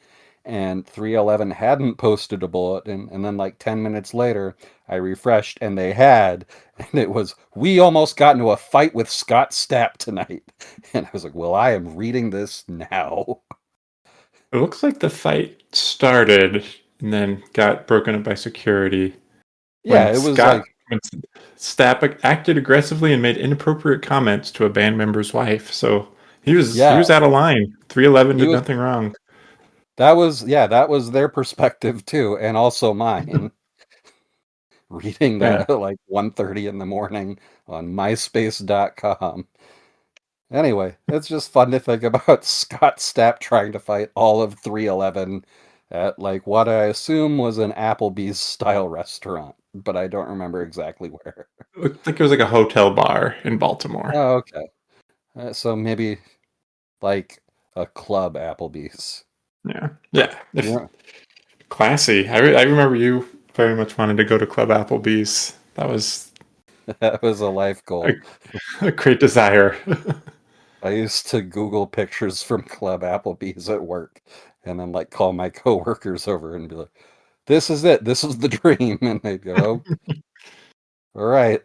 and 311 hadn't posted a bulletin. And then, like 10 minutes later, I refreshed and they had. And it was, we almost got into a fight with Scott Stapp tonight. And I was like, well, I am reading this now. It looks like the fight started and then got broken up by security Yeah, it was like, When Stapp acted aggressively and made inappropriate comments to a band member's wife. So he yeah, was out of line. 311 he did was, nothing wrong. that was their perspective too. And also mine. Reading Yeah. that at like 1:30 in the morning on myspace.com. Anyway, it's just fun to think about Scott Stapp trying to fight all of 311 at like what I assume was an Applebee's style restaurant, but I don't remember exactly where. It looked like it was like a hotel bar in Baltimore. Oh, okay. So maybe like a club Applebee's. Yeah. Yeah. If Yeah, classy. I remember you very much wanted to go to Club Applebee's. That was that was a life a, goal. a great desire. I used to Google pictures from Club Applebee's at work and then like call my coworkers over and be like, this is it. This is the dream. And they'd go, oh, all right.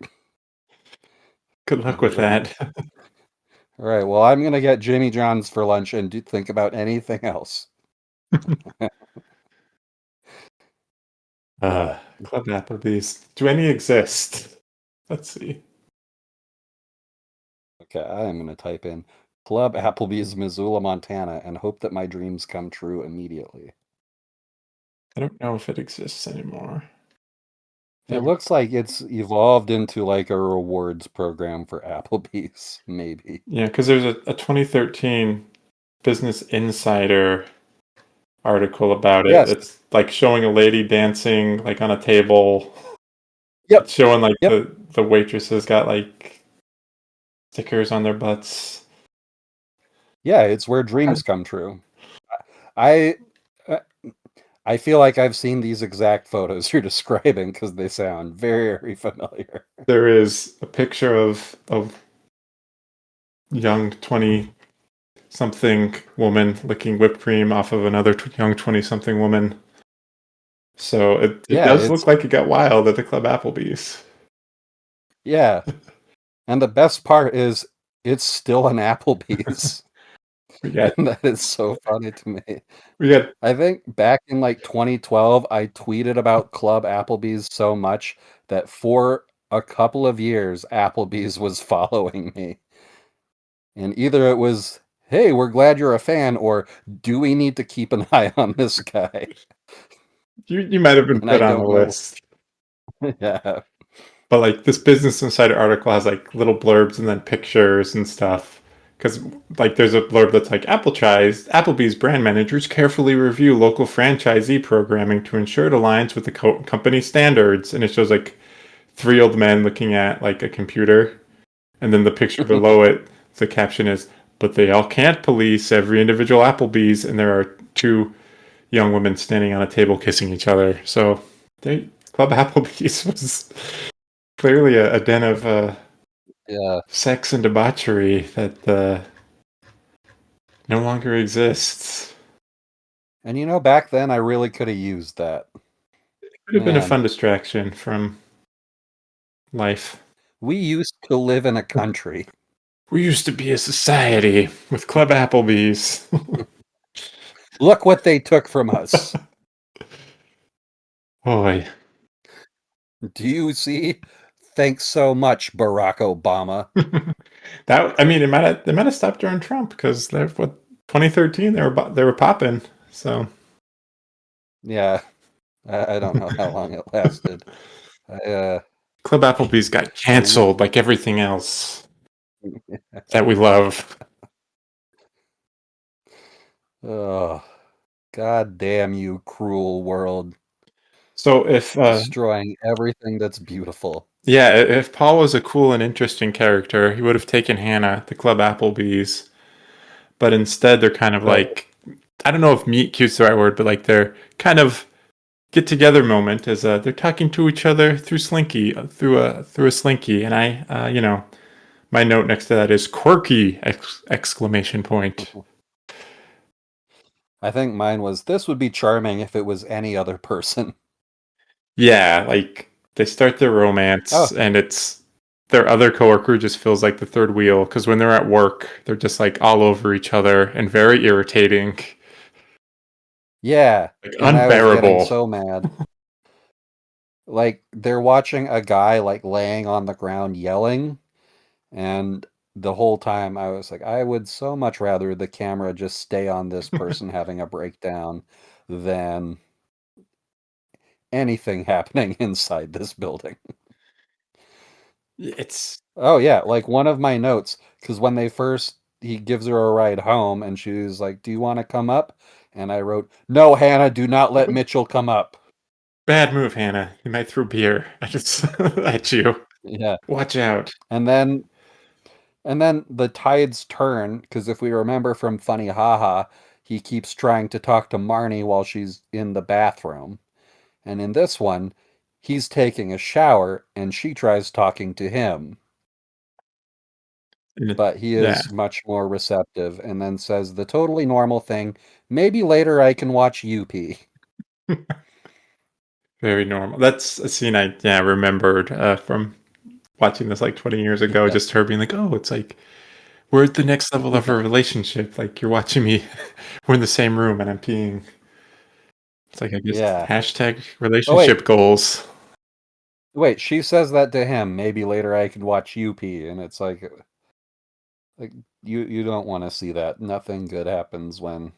Good luck And with then that. All right, well, I'm gonna get Jimmy John's for lunch and think about anything else. Uh, Club Applebee's. Do any exist? Let's see. okay, I'm gonna type in Club Applebee's, Missoula, Montana, and hope that my dreams come true immediately. I don't know if it exists anymore. It There, looks like it's evolved into like a rewards program for Applebee's, maybe. yeah, because there's a 2013 Business Insider article about it. Yes. It's like showing a lady dancing like on a table. Yep. It's showing like Yep. the waitresses got like stickers on their butts. Yeah, it's where dreams come true. I uh, I feel like I've seen these exact photos you're describing because they sound very familiar. There is a picture of young 20 something woman licking whipped cream off of another young 20 something woman. So it Yeah, does it's look like it got wild at the Club Applebee's. yeah. And the best part is it's still an Applebee's. We got And that is so funny to me. we got I think back in like 2012, I tweeted about Club Applebee's so much that for a couple of years, Applebee's was following me. And either it was, hey, we're glad you're a fan, or do we need to keep an eye on this guy? you might have been And I put on the don't know. list. Yeah. But like this Business Insider article has like little blurbs and then pictures and stuff. Because like there's a blurb that's like Applebee's brand managers carefully review local franchisee programming to ensure it aligns with the company standards, and it shows like three old men looking at like a computer, and then the picture below it, the caption is, "But they all can't police every individual Applebee's," and there are two young women standing on a table kissing each other. So they Club Applebee's was clearly a den of Yeah. sex and debauchery that no longer exists. And you know, back then I really could have used that. Could have been a Man, fun distraction from life. we used to live in a country. We used to be a society with Club Applebee's. Look what they took from us. Boy. Do you see? Thanks so much, Barack Obama. That I mean, it might have stopped during Trump because they're what 2013 they were popping. So Yeah, I don't know how long it lasted. Club Applebee's got canceled like everything else that we love. Oh, God damn you, cruel world. So if Destroying everything that's beautiful. yeah, if Paul was a cool and interesting character, he would have taken Hannah to Club Applebee's. But instead, they're kind of But like, I don't know if meet cute's the right word, but like they're kind of get together moment as they're talking to each other through Slinky, through a Slinky, and my note next to that is quirky exclamation point. I think mine was, this would be charming if it was any other person. Yeah, like they start their Oh, romance, and it's their other coworker just feels like the third wheel because when they're at work, they're just like all over each other and very irritating, yeah. like And I was getting unbearable. so mad. Like, they're watching a guy, like, laying on the ground yelling. And the whole time I was like, I would so much rather the camera just stay on this person having a breakdown than anything happening inside this building. It's Oh yeah, like one of my notes, because when they first he gives her a ride home and she's like, "Do you want to come up?" And I wrote, "No, Hannah, do not let Mitchell come up." bad move, Hannah. He might throw beer at you. Yeah. Watch out. And then the tides turn, because if we remember from Funny Haha, he keeps trying to talk to Marnie while she's in the bathroom. And in this one, he's taking a shower and she tries talking to him. But he Yeah, is much more receptive and then says the totally normal thing, maybe later I can watch you pee. very normal. That's a scene I remembered from watching this like 20 years ago. Yeah. Just her being like, "Oh, it's like we're at the next level of a relationship. Like you're watching me, we're in the same room and I'm peeing. It's like I guess Yeah. hashtag Oh wait, relationship goals. wait. She says that to him. Maybe later I could watch you pee, and it's like you don't want to see that. Nothing good happens when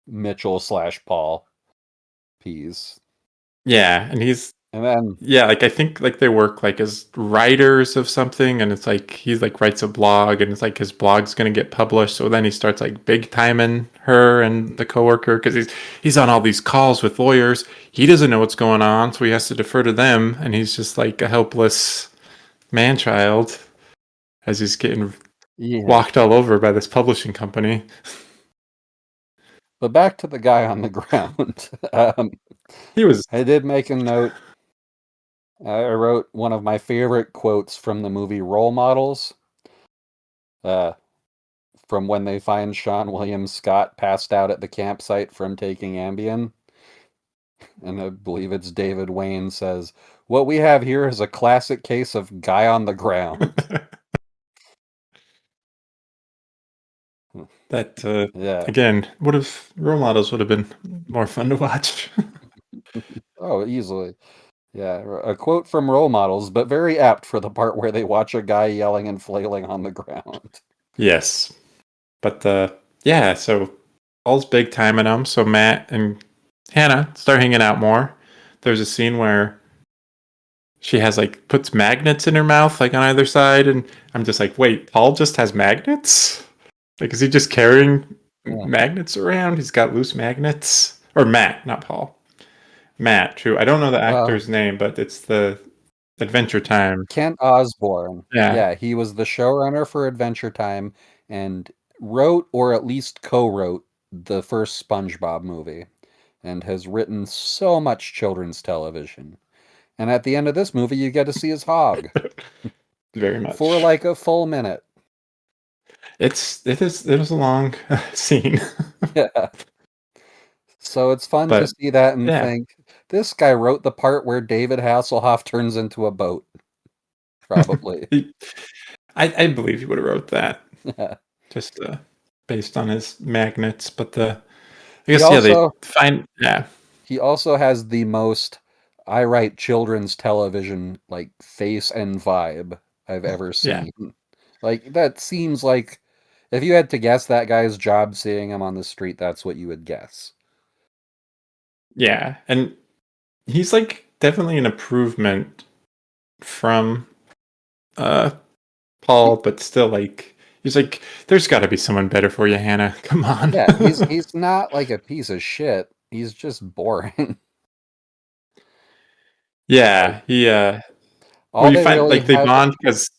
Mitchell/Paul pees, Yeah, and he's and then yeah, like I think like they work like as writers of something, and it's like he's like writes a blog, and it's like his blog's gonna get published. So then he starts like big timing her and the coworker because he's on all these calls with lawyers. He doesn't know what's going on, so he has to defer to them, and he's just like a helpless man child as he's getting yeah. walked all over by this publishing company. But back to the guy on the ground. He was I did make a note. I wrote one of my favorite quotes from the movie Role Models. Uh, from when they find Sean William Scott passed out at the campsite from taking Ambien. And I believe it's David Wayne says, "What we have here is a classic case of guy on the ground." that Yeah. again would have role models would have been more fun to watch. Oh, easily. Yeah. A quote from Role Models, but very apt for the part where they watch a guy yelling and flailing on the ground. Yes. But yeah, so Paul's big time in them. So Matt and Hannah start hanging out more. There's a scene where she has like puts magnets in her mouth, like on either side, and I'm just like, wait, Paul just has magnets? Like, is he just carrying Yeah. magnets around? He's got loose magnets. Or Matt, not Paul. Matt, who I don't know the Well, actor's name, but it's the Adventure Time. Kent Osborne. Yeah. Yeah, he was the showrunner for Adventure Time and wrote or at least co-wrote the first SpongeBob movie and has written so much children's television. And at the end of this movie, you get to see his hog Very for much. like a full minute. It was a long scene. Yeah. So it's fun to But see that and yeah. think, this guy wrote the part where David Hasselhoff turns into a boat, probably. He- I believe he would have wrote that Yeah. just based on his magnets. But I He guess yeah, they also find yeah He also has the most I write children's television like face and vibe I've ever yeah seen. Like that seems like if you had to guess that guy's job seeing him on the street, that's what you would guess. yeah, and he's like definitely an improvement from uh He, Paul, but still like he's like there's got to be someone better for you, Hannah. Come on. yeah, he's not like a piece of shit. He's just boring. Like Yeah, he well all you they find really like they have bond because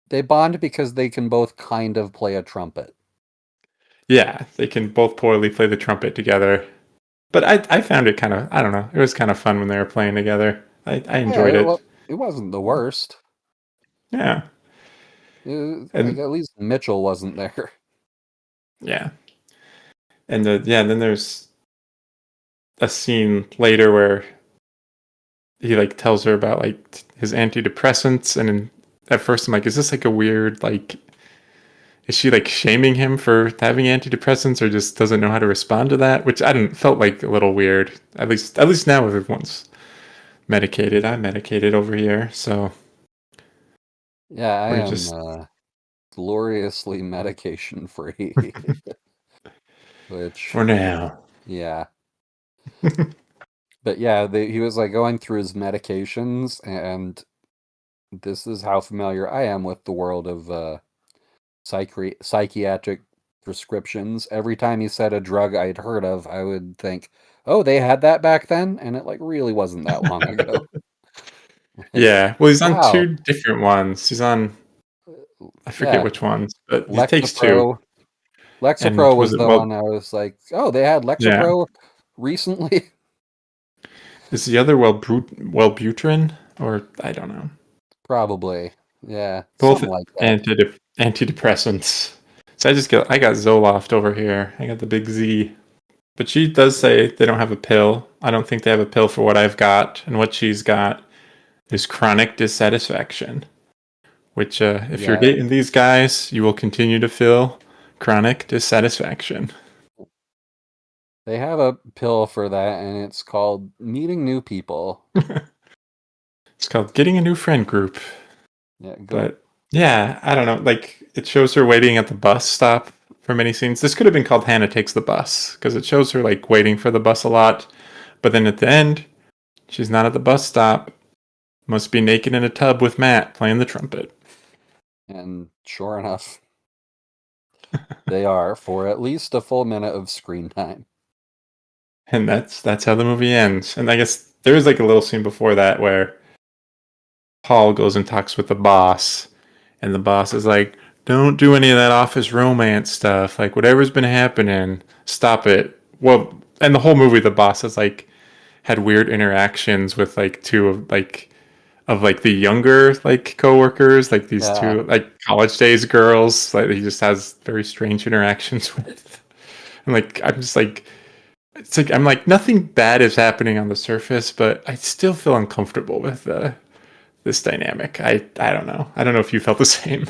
they bond because they can both kind of play a trumpet. yeah they can both poorly play the trumpet together. But I found it kind of I don't know it was kind of fun when they were playing together. I Yeah, enjoyed it. it wasn't the worst. Yeah, Like and at least Mitchell wasn't there. yeah, and yeah, then there's a scene later where he like tells her about like his antidepressants, and at first I'm like, is this like a weird like is she like shaming him for having antidepressants or just doesn't know how to respond to that? Which I didn't felt like a little weird. At least now everyone's medicated. I'm medicated over here, so Yeah, I we're am just gloriously medication free, which, for now. yeah. But yeah, he was like going through his medications, and this is how familiar I am with the world of psychiatric prescriptions. Every time he said a drug I'd heard of, I would think, oh, they had that back then? And it like really wasn't that long ago. Like, Yeah, well, he's on wow. two different ones. He's on I forget Yeah, which ones, but he takes two. Lexapro. And Lexapro was was it the well? one I was like, oh, they had Yeah, Lexapro recently? is the other Wellbutrin or I don't know. Probably. Yeah, Both something like that. antidepressants. So I got Zoloft over here. I got the big Z. But she does say they don't have a pill. I don't think they have a pill for what I've got, and what she's got is chronic dissatisfaction, which, if you're Yeah, dating these guys, you will continue to feel chronic dissatisfaction. they have a pill for that, and it's called meeting new people. It's called Getting a New Friend Group. Yeah, go. But yeah, I don't know. Like, it shows her waiting at the bus stop for many scenes. This could have been called Hannah Takes the Bus because it shows her like waiting for the bus a lot. But then at the end, she's not at the bus stop. Must be naked in a tub with Matt playing the trumpet. And sure enough, they are for at least a full minute of screen time. And that's how the movie ends. And I guess there is like a little scene before that where Paul goes and talks with the boss, and the boss is like, "Don't do any of that office romance stuff. Like whatever's been happening, stop it." Well, and the whole movie, the boss has like had weird interactions with like two of like the younger like coworkers, like these Yeah, two like college days girls. Like he just has very strange interactions with. And like I'm just like it's like I'm like nothing bad is happening on the surface, but I still feel uncomfortable with this dynamic. I don't know. I don't know if you felt the same.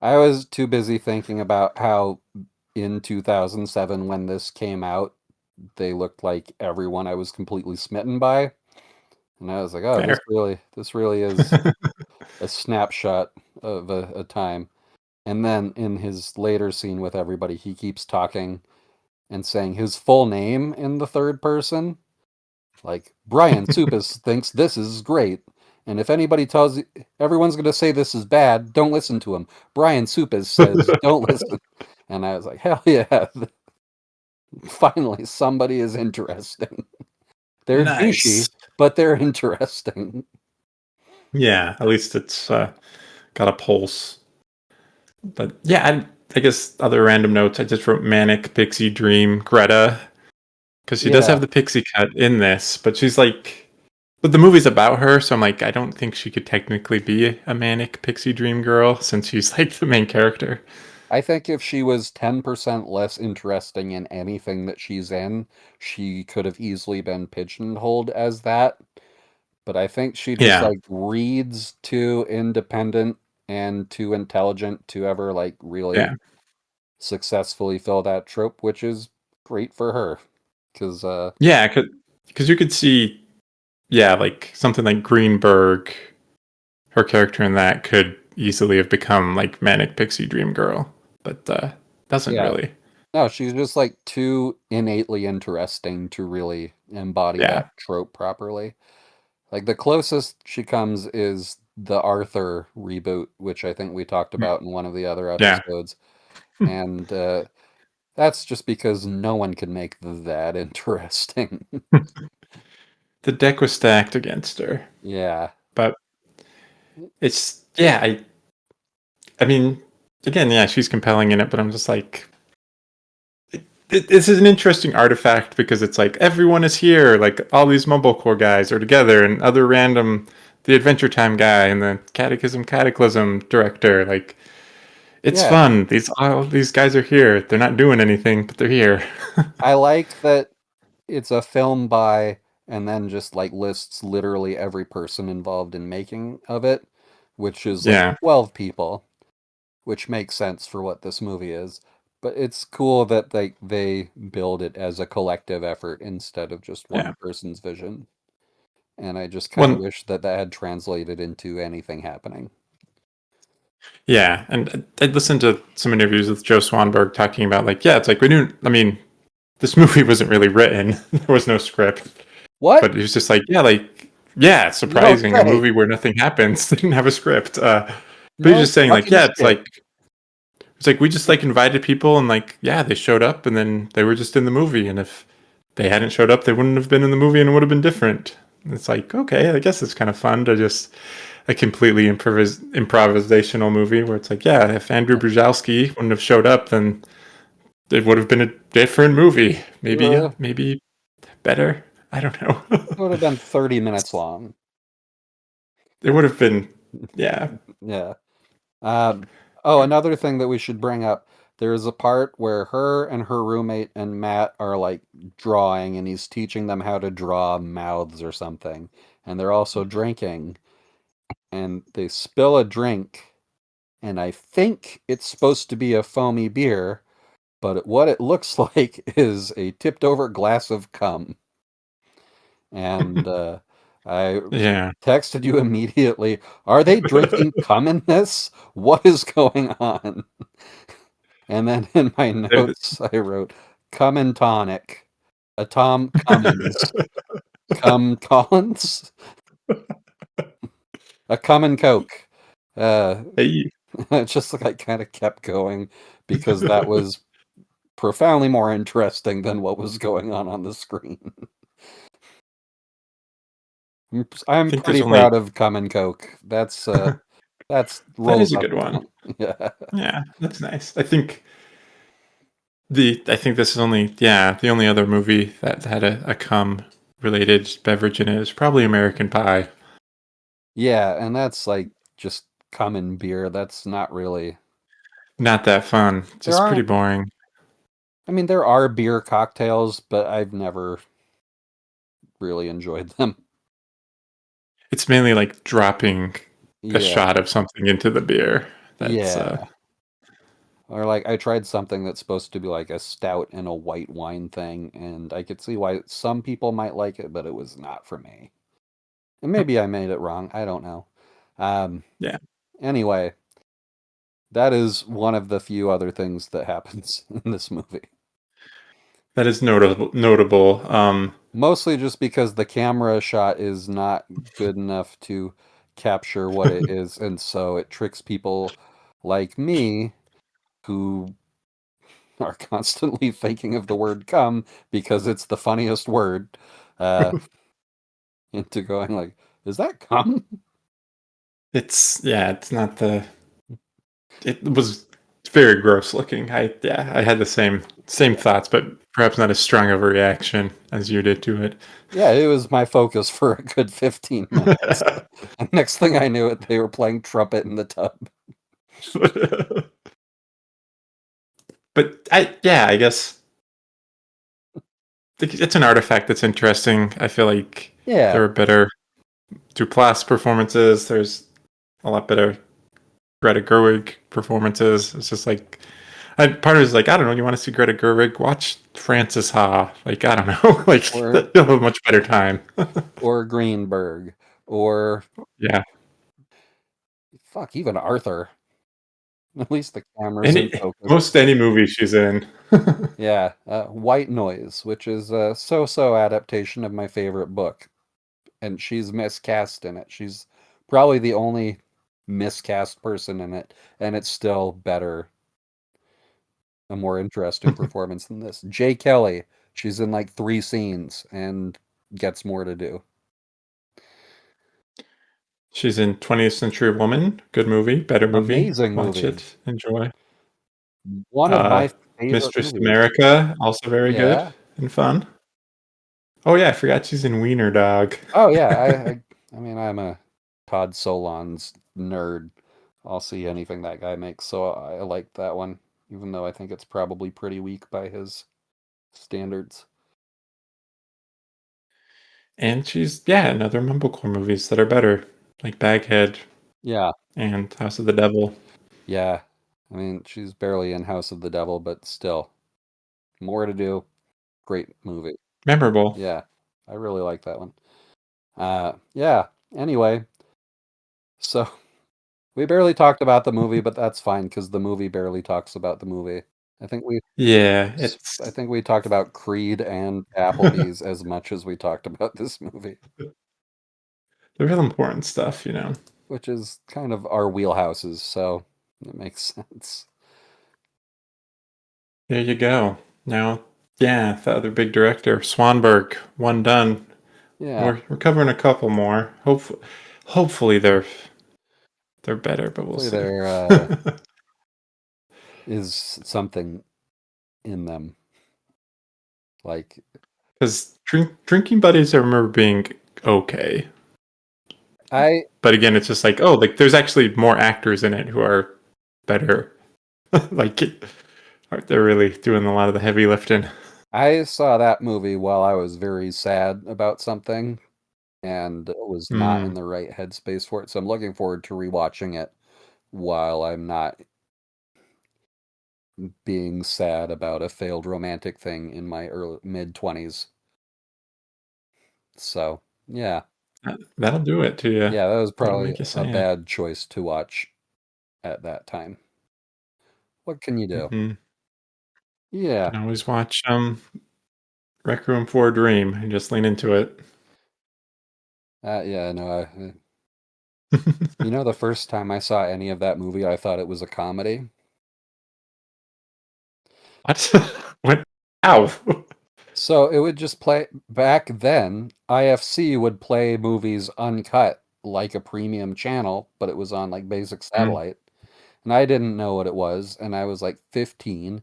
I was too busy thinking about how in 2007 when this came out, they looked like everyone I was completely smitten by, and I was like, oh, Fair. this really is a snapshot of a time. And then in his later scene with everybody, he keeps talking and saying his full name in the third person. Like, Brian Supis thinks this is great. And if anybody tells you, everyone's going to say this is bad, don't listen to him. Brian Supis says, don't listen. And I was like, hell yeah. Finally, somebody is interesting. They're Nice. douchey, but they're interesting. Yeah, at least it's got a pulse. But yeah, I guess other random notes. I just wrote manic pixie dream Greta because she does Yeah, have the pixie cut in this, but she's like, but the movie's about her, so I'm like, I don't think she could technically be a manic pixie dream girl since she's like the main character. I think if she was 10% less interesting in anything that she's in, she could have easily been pigeonholed as that. But I think she just Yeah, like reads too independent and too intelligent to ever like really yeah, successfully fill that trope, which is great for her. Because yeah, because you could see, yeah, like something like Greenberg, her character in that could easily have become like manic pixie dream girl, but doesn't yeah, really. no, she's just like too innately interesting to really embody that Yeah, trope properly. Like the closest she comes is the Arthur reboot, which I think we talked about in one of the other yeah. episodes. And that's just because no one can make that interesting. The deck was stacked against her, Yeah. but it's yeah. I mean, again, yeah, she's compelling in it, but I'm just like, this is an interesting artifact because it's like everyone is here, like all these Mumblecore guys are together, and other random, the Adventure Time guy and the Cataclysm director, like it's Yeah. fun. All these guys are here. They're not doing anything, but they're here. I like that it's a film by and then just like lists literally every person involved in making of it, which is like Yeah, 12 people, which makes sense for what this movie is. But it's cool that they build it as a collective effort instead of just yeah. one person's vision. And I just kind of One, wish that that had translated into anything happening. yeah, and I listened to some interviews with Joe Swanberg talking about like, yeah, it's like we didn't. I mean, this movie wasn't really written. There was no script, What? but he was just like, yeah, like, yeah, it's You don't surprising a say. movie where nothing happens. They didn't have a script. But he's No just saying like, fucking yeah, shit. it's like we just like invited people and like, yeah, they showed up and then they were just in the movie. And if they hadn't showed up, they wouldn't have been in the movie and it would have been different. And it's like, okay, I guess it's kind of fun to just a completely improvisational movie where it's like, yeah, if Andrew Brzezowski wouldn't have showed up, then it would have been a different movie. Uh, Maybe better. I don't know. it would have been 30 minutes long. It would have been, yeah, Yeah. Oh, another thing that we should bring up. There's a part where her and her roommate and Matt are like drawing, and he's teaching them how to draw mouths or something. And they're also drinking, and they spill a drink. and I think it's supposed to be a foamy beer, but what it looks like is a tipped over glass of cum. And I Yeah. texted you immediately, are they drinking cum in this? What is going on? And then in my notes, I wrote, cum and tonic. A Tom Cummins. Cum Collins? A cum and coke. Hey. It's just like I kind of kept going because that was profoundly more interesting than what was going on the screen. I I'm think there's pretty only proud of cum and coke. That's that rolls is a off good the one. tongue. Yeah. Yeah, that's nice. I think this is only the only other movie that had a cum related beverage in it is probably American Pie. Yeah, and that's like just cum and beer. That's not really. Not that fun. There Just pretty aren't. boring. I mean, there are beer cocktails, but I've never really enjoyed them. It's mainly like dropping a Yeah. shot of something into the beer. That's Yeah. Or like I tried something that's supposed to be like a stout and a white wine thing, and I could see why some people might like it, but it was not for me. And maybe I made it wrong. I don't know. Um, yeah, anyway, that is one of the few other things that happens in this movie. that is notable. Notable. Mostly just because the camera shot is not good enough to capture what it is, and so it tricks people like me who are constantly thinking of the word come because it's the funniest word uh, into going like, is that come? It's not the. It was very gross looking. I had the same Yeah. thoughts, but perhaps not as strong of a reaction as you did to it. Yeah, it was my focus for a good 15 minutes. And next thing I knew it, they were playing trumpet in the tub. But I guess it's an artifact that's interesting. I feel like Yeah, there are better Duplass performances. There's a lot better Greta Gerwig performances. It's just like part of it is like I don't know. You want to see Greta Gerwig? Watch Frances Ha. Like I don't know. Like or you'll have a much better time. or Greenberg or yeah. fuck, even Arthur. At least the camera's in focus. Any movie she's in. Yeah, White Noise, which is a so-so adaptation of my favorite book, and she's miscast in it. She's probably the only miscast person in it, and it's still better, a more interesting performance than this. Jay Kelly, she's in like 3 scenes and gets more to do. She's in 20th Century Woman. Good movie. Better movie. Amazing Watch movie. it. Enjoy. One of Uh, my favorite Mistress movies. America. Also very good Yeah. and fun. Oh yeah, I forgot she's in Wiener Dog. Oh yeah, I mean I'm a Todd Solondz nerd. I'll see anything that guy makes, so I like that one, even though I think it's probably pretty weak by his standards. And she's in other Mumblecore movies that are better, like Baghead Yeah, and House of the Devil. yeah. I mean, she's barely in House of the Devil, but still, more to do. Great movie. Memorable. Yeah, I really like that one. Yeah. Anyway, so we barely talked about the movie, but that's fine because the movie barely talks about the movie. I think we Yeah, I it's think we talked about Creed and Applebee's as much as we talked about this movie, the real important stuff. which is kind of our wheelhouses, so it makes sense. There you go. Now, the other big director, Swanberg, one done. Yeah, We're covering a couple more. Hopefully they're better, but we'll hopefully see. there is something in them. Like, Because drinking buddies, I remember being okay, I but again, it's just like there's actually more actors in it who are better. like they're really doing a lot of the heavy lifting. I saw that movie while I was very sad about something and was not in Mm. the right headspace for it, so I'm looking forward to rewatching it while I'm not being sad about a failed romantic thing in my mid-20s. So, yeah. That'll do it to you. Yeah, that was That'll probably make you a sad. bad choice to watch at that time. What can you do? Mhm. Yeah. Can always watch, Requiem for a Dream and just lean into it. Yeah, no, you know, the first time I saw any of that movie, I thought it was a comedy. What? What? Ow! So it would just play back then. IFC would play movies uncut like a premium channel, but it was on like basic Mm. satellite. And I didn't know what it was, and I was like 15,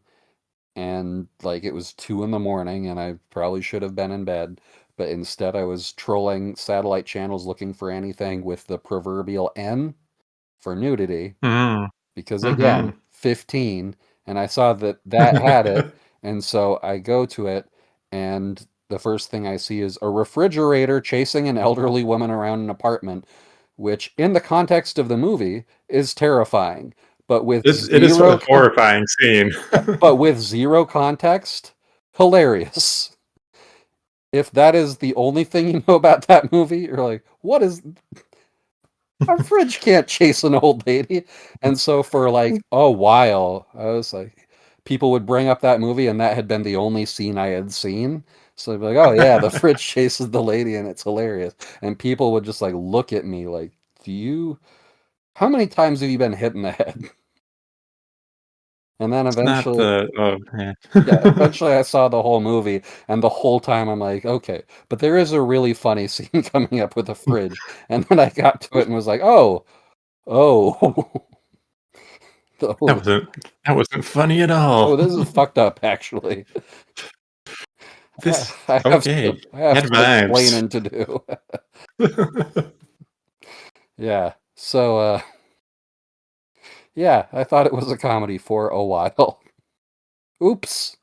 and like it was 2 in the morning, and I probably should have been in bed, but instead I was trolling satellite channels looking for anything with the proverbial N for nudity. Mm. Because again, Mhm. 15, and I saw that that had it, and so I go to it, and the first thing I see is a refrigerator chasing an elderly woman around an apartment, which in the context of the movie is terrifying, but with It is a zero horrifying scene. but with zero context, hilarious. If that is the only thing you know about that movie, you're like, what is a fridge can't chase an old lady. And so for like a while, I was like, people would bring up that movie, and that had been the only scene I had seen. So they'd be like, oh yeah, the fridge chases the lady, and it's hilarious. And people would just like look at me like, how many times have you been hit in the head? And then It's not eventually, the oh, man. yeah, eventually I saw the whole movie, and the whole time I'm like, okay, but there is a really funny scene coming up with a fridge. And then I got to it and was like, oh, That oh, wasn't funny at all. oh, this is fucked up, actually. This I have okay, I have bad some vibes. explaining to do. Yeah. So, yeah, I thought it was a comedy for a while. Oops.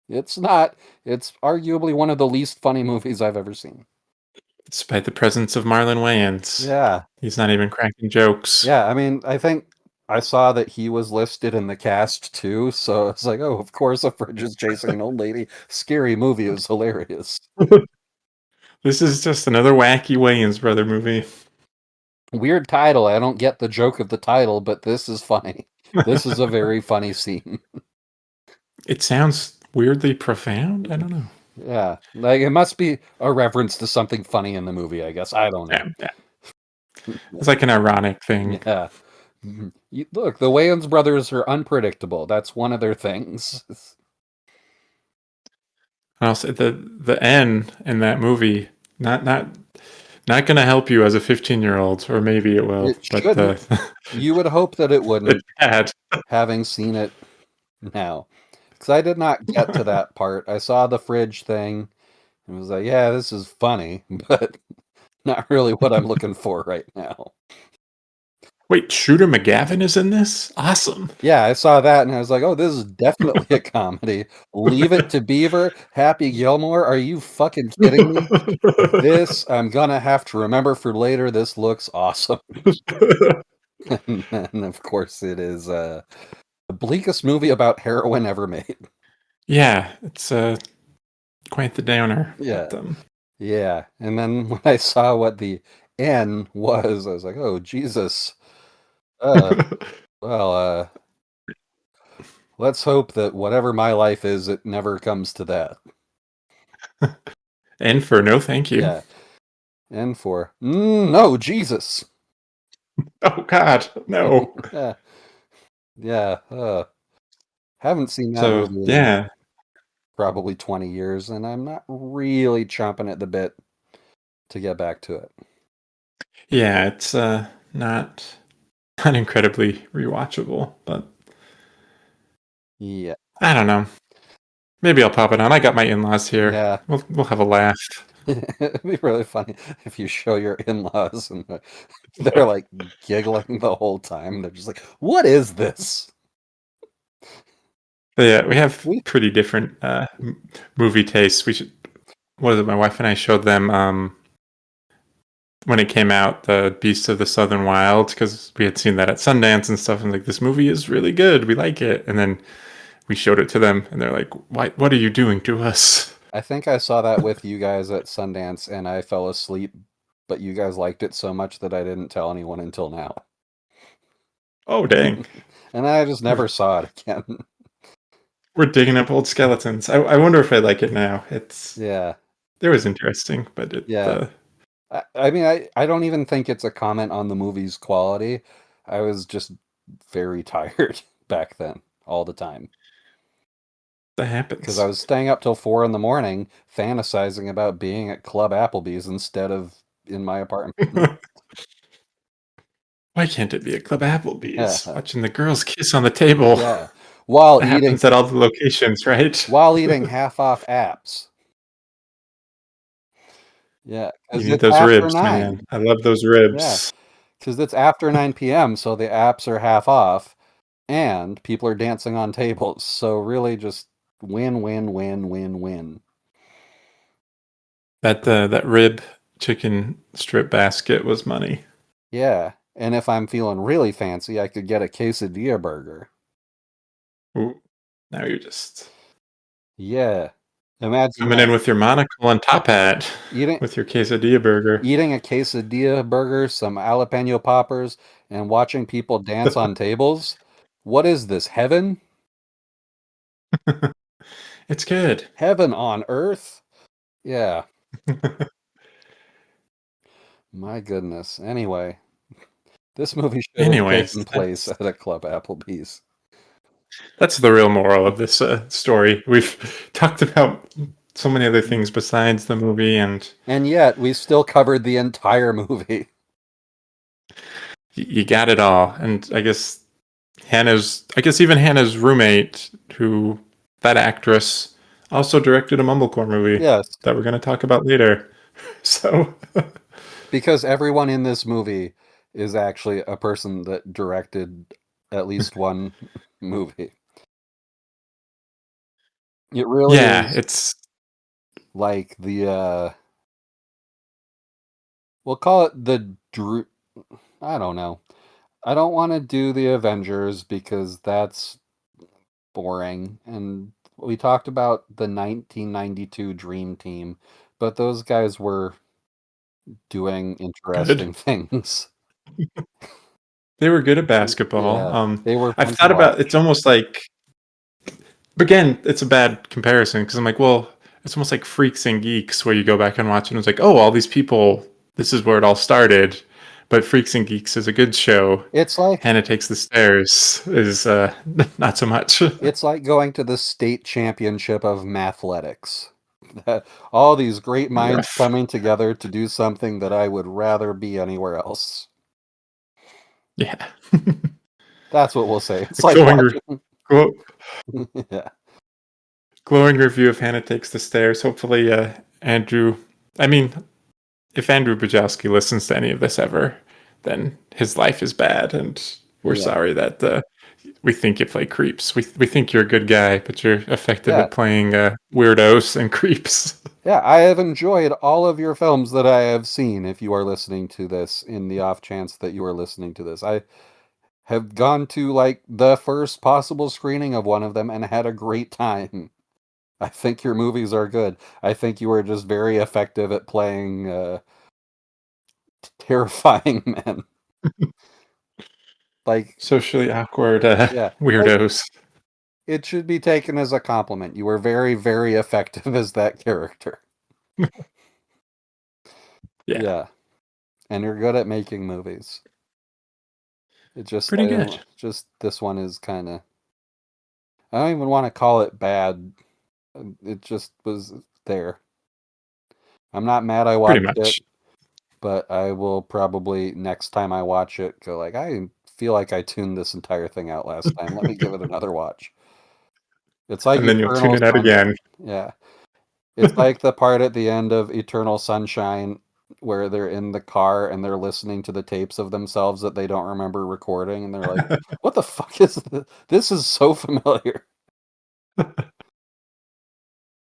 It's not. It's arguably one of the least funny movies I've ever seen. Despite the presence of Marlon Wayans. Yeah. He's not even cracking jokes. Yeah, I mean, I think I saw that he was listed in the cast too, so it's like, oh, of course, a fridge is chasing an old lady. Scary movie. It was hilarious. This is just another wacky Wayans brother movie. Weird title. I don't get the joke of the title, but this is funny. This is a very funny scene. It sounds weirdly profound. I don't know. Yeah, like it must be a reference to something funny in the movie, I guess. I don't Yeah, know. yeah. It's like an ironic thing. Yeah. Look, the Wayans brothers are unpredictable. That's one of their things. And I'll say the N in that movie not gonna help you as a 15-year-old, or maybe it will, It but shouldn't. You would hope that it the wouldn't, dad. having seen it now. Because I did not get to that part. I saw the fridge thing and was like, yeah, this is funny, but not really what I'm looking for right now. Wait, Shooter McGavin is in this? Awesome. Yeah, I saw that and I was like, oh, this is definitely a comedy. Leave It to Beaver, Happy Gilmore. Are you fucking kidding me? This, I'm gonna have to remember for later. This looks awesome. And then, of course, it is the bleakest movie about heroin ever made. Yeah, it's quite the downer. Yeah, But yeah. And then when I saw what the N was, I was like, oh, Jesus. Uh, well, let's hope that whatever my life is, it never comes to that. and for no thank you. Yeah. And for, no, Jesus. Oh God, no. Yeah, yeah. Haven't seen that So movie in yeah, probably 20 years, and I'm not really chomping at the bit to get back to it. yeah, it's not not incredibly rewatchable, but Yeah, I don't know. Maybe I'll pop it on. I got my in-laws here. yeah. We'll have a laugh. It'd be really funny if you show your in-laws and they're like giggling the whole time. They're just like, "What is this?" But yeah, we have We pretty different movie tastes. We should. What is it? My wife and I showed them when it came out, the Beast of the Southern Wild, because we had seen that at Sundance and stuff, and like, this movie is really good, we like it. And then we showed it to them, and they're like, what are you doing to us? I think I saw that with you guys at Sundance, and I fell asleep, but you guys liked it so much that I didn't tell anyone until now. Oh, dang. And I just we're, never saw it again. we're digging up old skeletons. I wonder if I like it now. Yeah, It was interesting, but yeah. I mean, I don't even think it's a comment on the movie's quality. I was just very tired back then, all the time. that Because I happens. was staying up till 4 in the morning, fantasizing about being at Club Applebee's instead of in my apartment. Why can't it be a Club Applebee's? Yeah, Watching the girls kiss on the table. yeah. While That eating, happens at all the locations, right? while eating half off apps. Yeah, You because need it's those after ribs, man. 9. I love those Yeah, ribs. because it's after 9 p.m., so the apps are half off, and people are dancing on tables. So really, just win, win, win, win, win. That rib chicken strip basket was money. Yeah, and if I'm feeling really fancy, I could get a quesadilla burger. Ooh, now you're just Yeah, imagine coming in that. with your monocle and top hat Eating with your quesadilla burger. eating a quesadilla burger, some jalapeno poppers, and watching people dance on tables. What is this, heaven? It's good. Heaven on earth? Yeah, my goodness. Anyway, this movie should have Anyways, taken place at a Club Applebee's. that's the real moral of this story. We've talked about so many other things besides the movie, and And yet, we still covered the entire movie. you got it all. And I guess even Hannah's roommate, who that actress also directed a mumblecore movie Yes, that we're going to talk about later. So because everyone in this movie is actually a person that directed at least one movie. It really yeah, is it's like we'll call it the I don't know. I don't want to do the Avengers because that's boring. And we talked about the 1992 Dream Team, but those guys were doing good. interesting things. They were good at basketball. Yeah, they were I've fun to thought about it's watch. almost like again, it's a bad comparison because I'm like, well, it's almost like Freaks and Geeks where you go back and watch it and it's like, oh, all these people, this is where it all started. But Freaks and Geeks is a good show. It's like Hannah Takes the Stairs is not so much. it's like going to the state championship of mathletics. All these great minds Rough. coming together to do something that I would rather be anywhere else. Yeah. That's what we'll say. It's A like watching. glo- Yeah, glowing review of Hannah Takes the Stairs. Hopefully, Andrew. I mean, if Andrew Bajowski listens to any of this ever, then his life is bad, and we're yeah, sorry that we think you play creeps. We think you're a good guy, but you're effective yeah, at playing weirdos and creeps. yeah. I have enjoyed all of your films that I have seen. If you are listening to this, in the off chance that you are listening to this, I have gone to like the first possible screening of one of them and had a great time. I think your movies are good. I think you are just very effective at playing terrifying men. Like, Socially awkward yeah, like weirdos. it should be taken as a compliment. You were very, very effective as that character. Yeah, Yeah, and you're good at making movies. It just, pretty I good. don't, just this one is kind of, I don't even want to call it bad. It just was there. I'm not mad I Pretty watched it, much. but I will probably next time I watch it go like, I feel like I tuned this entire thing out last time. Let me give it another watch. It's like And then you'll tune Eternal it out Sun. again. Yeah. It's like the part at the end of Eternal Sunshine where they're in the car and they're listening to the tapes of themselves that they don't remember recording and they're like, "What the fuck is this? This is so familiar." Yeah,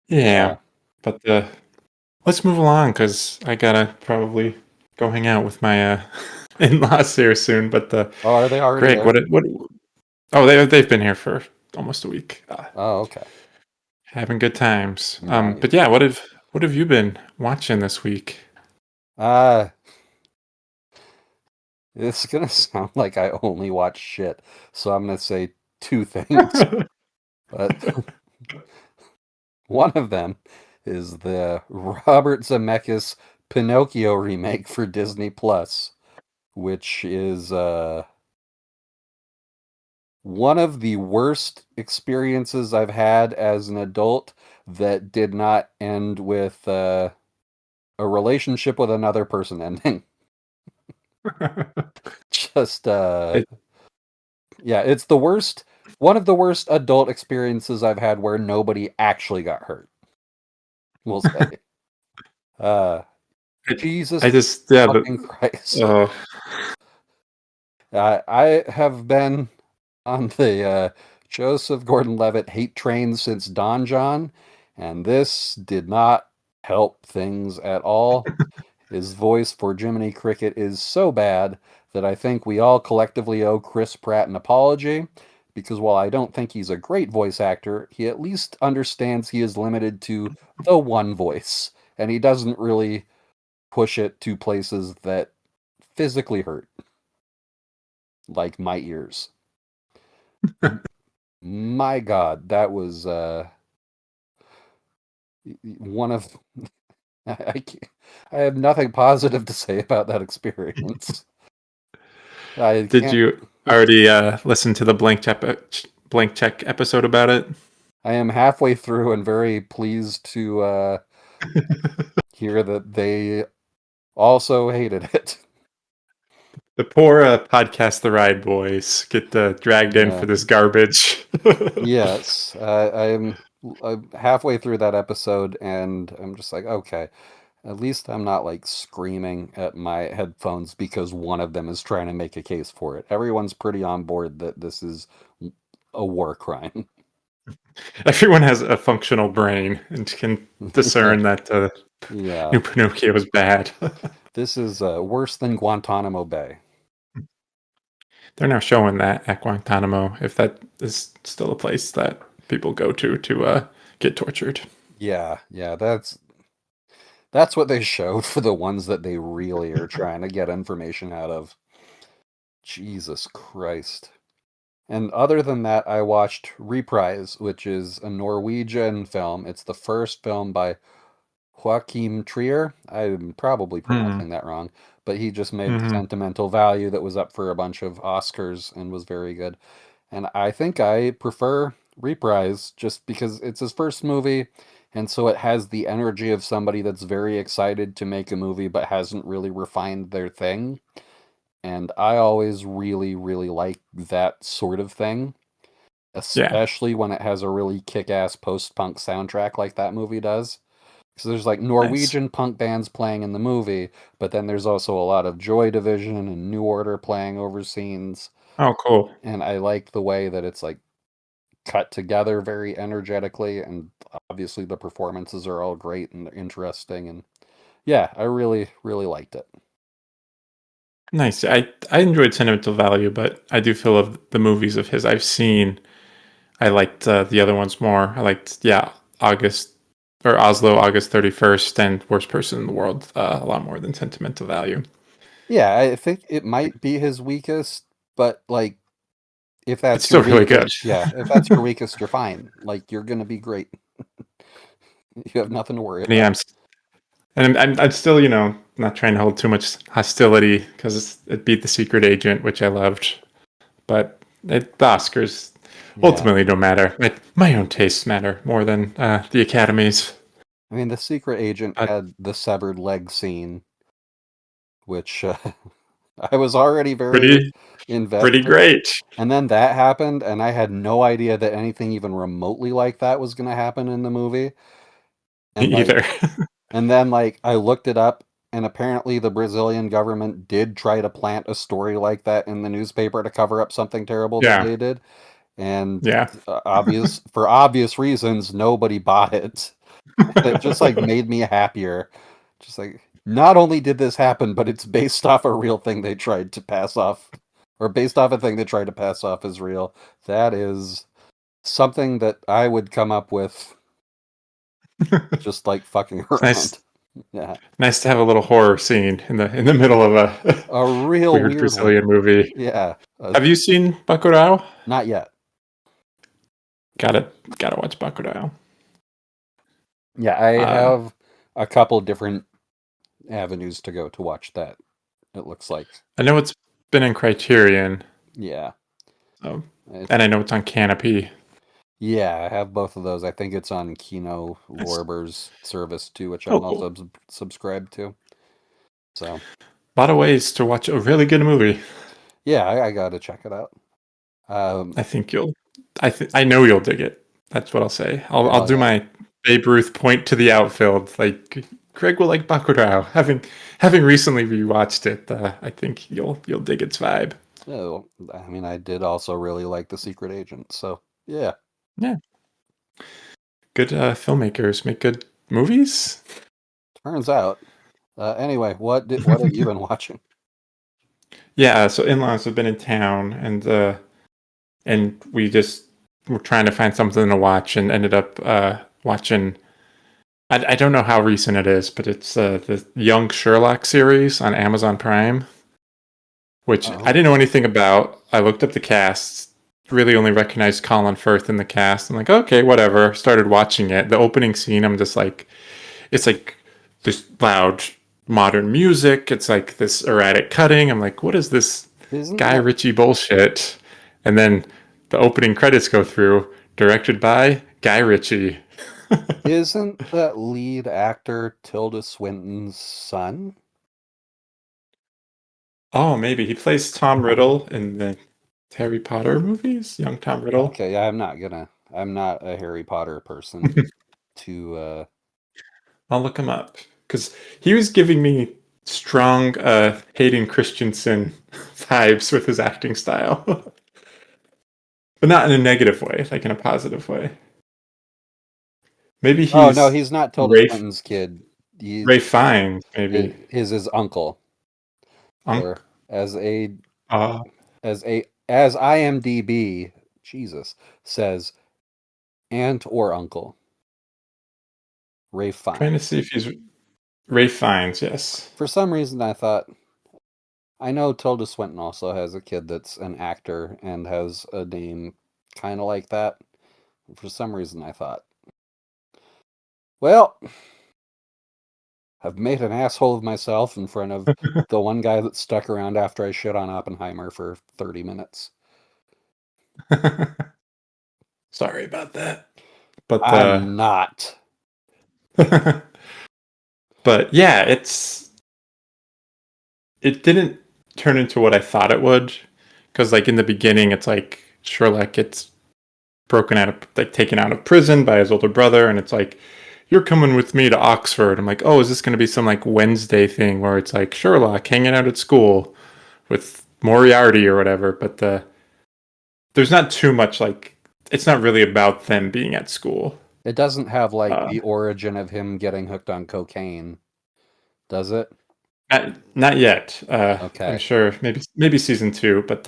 Yeah. but let's move along because I gotta probably go hang out with my in-laws here soon. But Oh, are they already Greg, there? what? Oh, they've been here for almost a week. Oh, okay. Having good times. Nice. But yeah, what have you been watching this week? It's gonna sound like I only watch shit, so I'm gonna say two things. But one of them is the Robert Zemeckis Pinocchio remake for Disney Plus, which is one of the worst experiences I've had as an adult that did not end with a relationship with another person ending. Just It- yeah, it's the worst, one of the worst adult experiences I've had where nobody actually got hurt. We'll say. Uh Jesus I just yeah, fucking Christ. uh, I have been on the Joseph Gordon-Levitt hate train since Don John, and this did not help things at all. His voice for Jiminy Cricket is so bad that I think we all collectively owe Chris Pratt an apology, because while I don't think he's a great voice actor, he at least understands he is limited to the one voice, and he doesn't really push it to places that physically hurt, like my ears. My God, that was one of I can't, I have nothing positive to say about that experience. I did can't. you already listen to the blank check episode about it? I am halfway through and very pleased to hear that they also hated it. The poor podcast The Ride boys get dragged in Yeah. for this garbage. Yes. I'm halfway through that episode and I'm just like, okay, at least I'm not like screaming at my headphones because one of them is trying to make a case for it. Everyone's pretty on board that this is a war crime. Everyone has a functional brain and can Yeah. discern that Yeah. New Pinocchio is bad. This is worse than Guantanamo Bay. They're now showing that at Guantanamo, if that is still a place that people go to get tortured. Yeah, yeah, that's what they showed for the ones that they really are trying to get information out of. Jesus Christ. And other than that, I watched Reprise, which is a Norwegian film. It's the first film by Joachim Trier. I'm probably Hmm. pronouncing that wrong, but he just made Hmm. Sentimental Value that was up for a bunch of Oscars and was very good. And I think I prefer Reprise just because it's his first movie, and so it has the energy of somebody that's very excited to make a movie but hasn't really refined their thing. And I always really, really like that sort of thing, Yeah. especially when it has a really kick-ass post-punk soundtrack like that movie does. So there's like Nice. Norwegian punk bands playing in the movie, but then there's also a lot of Joy Division and New Order playing over scenes. Oh, cool. And I like the way that it's like cut together very energetically, and obviously the performances are all great and interesting. And yeah, I really, really liked it. Nice. I enjoyed Sentimental Value, but I do feel of the movies of his I've seen, I liked the other ones more. I liked August or Oslo August 31st and Worst Person in the World a lot more than Sentimental Value. Yeah, I think it might be his weakest, but like if It's that's your still really good. weakest, yeah, if that's your weakest, you're fine. Like you're gonna be great. You have nothing to worry And yeah, about. I'm still, not trying to hold too much hostility because it beat The Secret Agent, which I loved. But the Oscars Yeah. ultimately don't matter. My own tastes matter more than the Academy's. I mean, the secret agent But had the severed leg scene, which I was already very pretty, pretty invested. great. And then that happened, and I had no idea that anything even remotely like that was going to happen in the movie. Me And like, either. and then like I looked it up, and apparently the Brazilian government did try to plant a story like that in the newspaper to cover up something terrible that Yeah, they did. And yeah. for obvious reasons, nobody bought it. It just like made me happier. Just like not only did this happen, but it's based off a real thing they tried to pass off, or based off a thing they tried to pass off as real. That is something that I would come up with just like fucking It's around. Yeah, nice to have a little horror scene in the middle of a a real weird weird one. Brazilian movie. Yeah, Have you seen Bacurau? not yet. Gotta watch Bacurau. Yeah, I Uh, have a couple different avenues to go to watch that. It looks like, I know it's been in Criterion, yeah, so, It- and I know it's on Canopy. yeah. I have both of those. I think it's on Kino Nice. Lorber's service too, which Oh, I'm cool. also subscribed to. So A lot of ways to watch a really good movie. yeah, I got to check it out. I think I know you'll dig it. That's what I'll say. I'll Hell do yeah. my Babe Ruth point to the outfield. Like Craig will like Bacurau. Having recently rewatched it, I think you'll dig its vibe. Oh, I mean, I did also really like The Secret Agent. So yeah, Yeah, good filmmakers make good movies. turns out. Anyway, what have you been watching? Yeah, so in-laws have been in town, and we just were trying to find something to watch, and ended up watching. I don't know how recent it is, but it's the Young Sherlock series on Amazon Prime, which I Oh, didn't know anything about. I looked up the cast, really only recognized Colin Firth in the cast. I'm like, okay, whatever. Started watching it. The opening scene, I'm just like, it's like this loud modern music. It's like this erratic cutting. I'm like, what is this isn't Guy that Ritchie bullshit? And then the opening credits go through, directed by Guy Ritchie. isn't that lead actor Tilda Swinton's son? Oh, maybe he plays Tom Riddle in the Harry Potter movies. Young Tom Riddle. Okay, yeah, I'm not a Harry Potter person to I'll look him up because he was giving me strong Hayden Christensen vibes with his acting style, but not in a negative way, like in a positive way. Maybe Oh no, he's he's not Tilda Ray Swinton's kid. He's Ray Fiennes. Maybe. his uncle, Unc. or Uh, as IMDb, Jesus says, aunt or uncle. Ray trying to Fiennes. see if he's Ray Fiennes. Yes. For some reason, I thought I know Tilda Swinton also has a kid that's an actor and has a name kind of like that. For some reason, I thought, well, I've made an asshole of myself in front of the one guy that stuck around after I shit on Oppenheimer for 30 minutes. Sorry about that. But I'm not. but yeah, it didn't turn into what I thought it would. Because like in the beginning, it's like Sherlock gets broken out of like taken out of prison by his older brother, and it's like you're coming with me to Oxford. I'm like, oh, is this going to be some like Wednesday thing where it's like Sherlock hanging out at school with Moriarty or whatever? But there's not too much like it's not really about them being at school. It doesn't have like Uh, the origin of him getting hooked on cocaine, does it? not yet. I'm Okay. sure maybe season two, but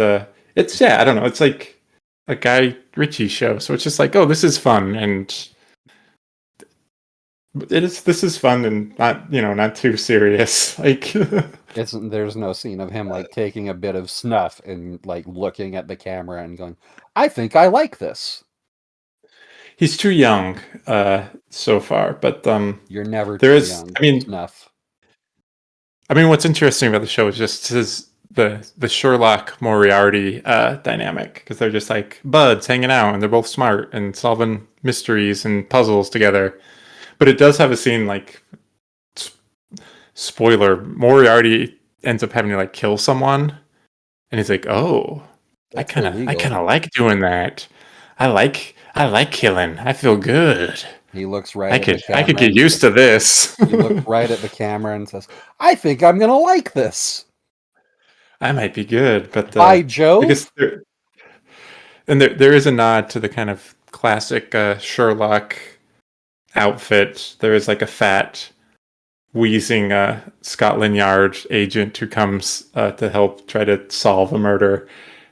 it's yeah, I don't know. It's like a Guy Ritchie show, so it's just like, oh, this is fun, and this is fun and not not too serious. Like There's no scene of him like taking a bit of snuff and like looking at the camera and going, I think I like this. he's too young so far, but You're never there too is. young. Snuff. I mean, what's interesting about the show is just the Sherlock Moriarty dynamic because they're just like buds hanging out and they're both smart and solving mysteries and puzzles together. But it does have a scene like spoiler Moriarty ends up having to like kill someone, and he's like, "Oh, That's I illegal. kind of like doing that. I like killing. I feel good. He looks right at the I could camera get and used to this. he looks right at the camera and says, I think I'm gonna like this. I might be good, but By I guess Jove. there is a nod to the kind of classic Sherlock outfit. There is like a fat wheezing Scotland Yard agent who comes to help try to solve a murder,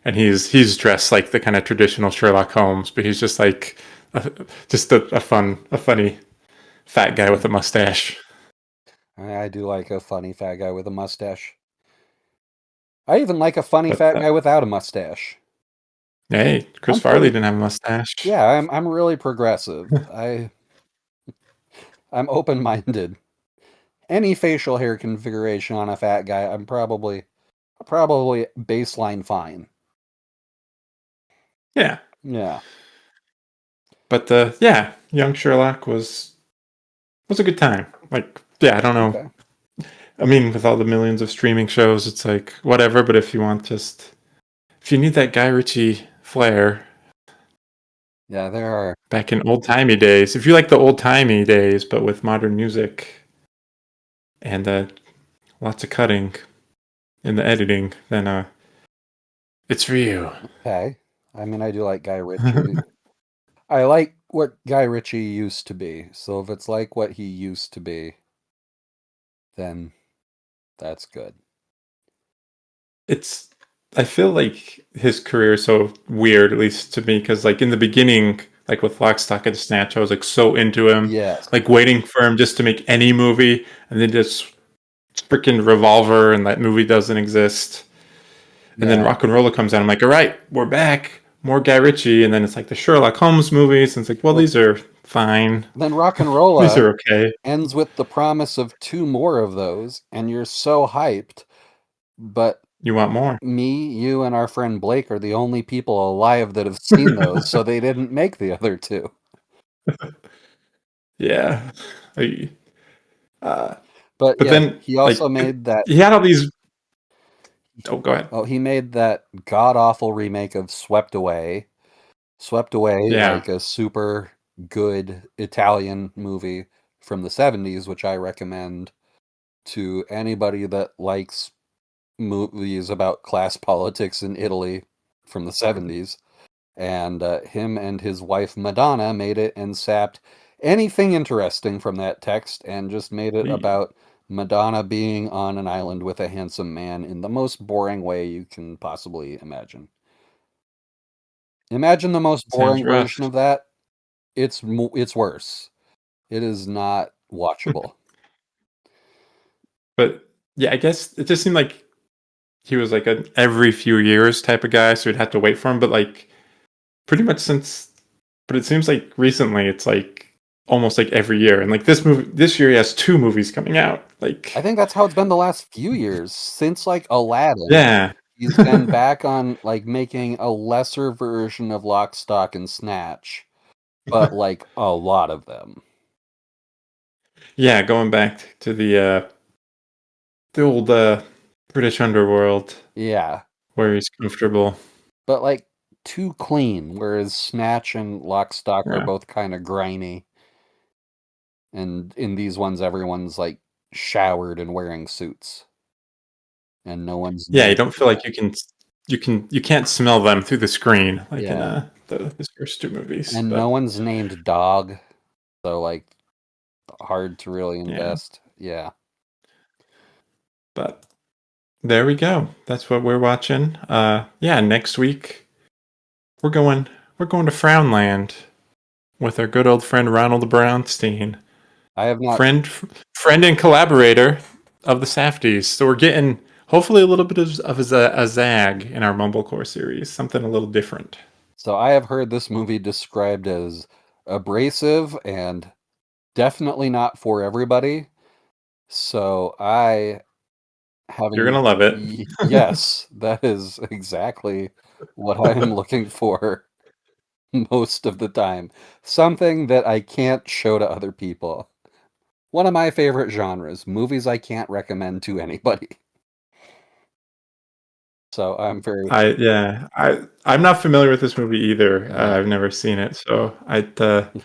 and he's dressed like the kind of traditional Sherlock Holmes, but he's just like just a funny fat guy with a mustache. I do like a funny fat guy with a mustache. I even like a funny But fat guy without a mustache. hey, Chris I'm Farley pretty, didn't have a mustache. yeah, I'm really progressive. I'm open-minded. Any facial hair configuration on a fat guy, I'm probably baseline fine. Yeah, Yeah. but yeah, young Sherlock was a good time. Like, yeah, I don't know. Okay. I mean, with all the millions of streaming shows, it's like whatever. But if you want just if you need that Guy Ritchie flair Yeah, there are. back in old timey days, if you like the old timey days, but with modern music and lots of cutting in the editing, then it's for you. Okay. I mean, I do like Guy Ritchie. I like what Guy Ritchie used to be. So if it's like what he used to be, then that's good. It's I feel like his career is so weird, at least to me, because like in the beginning, like with Lock, Stock, and Snatch, I was like so into him, Yes. like waiting for him just to make any movie, and then just freaking Revolver, and that movie doesn't exist. And then Yeah. Rock and Roller comes out. I'm like, all right, we're back, more Guy Ritchie, and then it's like the Sherlock Holmes movies, and it's like, well, Well, these are fine, then Rock and these Rolla are okay. ends with the promise of 2 more of those, and you're so hyped. But You want more? me, you, and our friend Blake are the only people alive that have seen those, so they didn't make the other 2. Yeah. I- Uh, But but yeah, then, he like, also made that. he had all these. Oh, go ahead. Oh, he made that god awful remake of Swept Away. Swept Away, Yeah. like a super good Italian movie from the 70s, which I recommend to anybody that likes movies about class politics in Italy from the 70s. And him and his wife Madonna made it and sapped anything interesting from that text and just made it We, about Madonna being on an island with a handsome man in the most boring way you can possibly imagine. Imagine the most sounds boring rough. version of that. It's worse. It is not watchable. But yeah, I guess it just seemed like he was like an every few years type of guy, so we'd have to wait for him. But like pretty much since, but it seems like recently it's like almost like every year. And like this year he has 2 movies coming out. I Like, think that's how it's been the last few years since like Aladdin. yeah, He's been back on like making a lesser version of Lock, Stock, and Snatch, but like a lot of them. yeah, going back to the old British underworld Yeah, where he's comfortable. but like too clean, whereas Snatch and Lock, Stock are Yeah, both kind of grimy. And in these ones, everyone's like showered and wearing suits, and no one's yeah, you named. don't feel like you can't smell them through the screen like in Yeah, his first 2 movies. and no But one's named Dog, so like hard to really yeah, invest. Yeah. but there we go. That's what we're watching. Yeah, next week we're going to Frownland with our good old friend Ronald Brownstein, I have not. friend and collaborator of the Safdies. So we're getting hopefully a little bit of a zag in our Mumblecore series, something a little different. So I have heard this movie described as abrasive and definitely not for everybody. So I You're having gonna love it. yes, that is exactly what I am looking for most of the time. Something that I can't show to other people. One of my favorite genres, movies I can't recommend to anybody. So I'm very I'm not familiar with this movie either. yeah, I've never seen it, so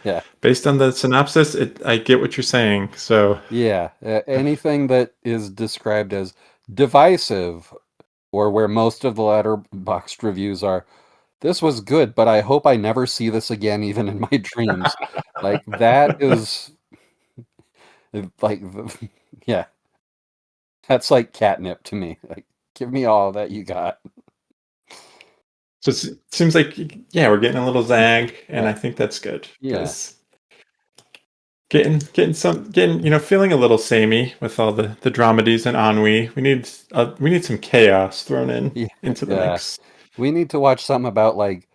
yeah. based on the synopsis, I get what you're saying. So Yeah, anything that is described as divisive or where most of the letterboxed reviews are, this was good, but I hope I never see this again, even in my dreams. Like that is like Yeah. That's like catnip to me. Like, give me all that you got. So it seems like, yeah, we're getting a little zag, and Yeah. I think that's good Yeah. because getting feeling a little samey with all the dramedies and ennui. We need some chaos thrown into the Yeah. mix. We need to watch something about like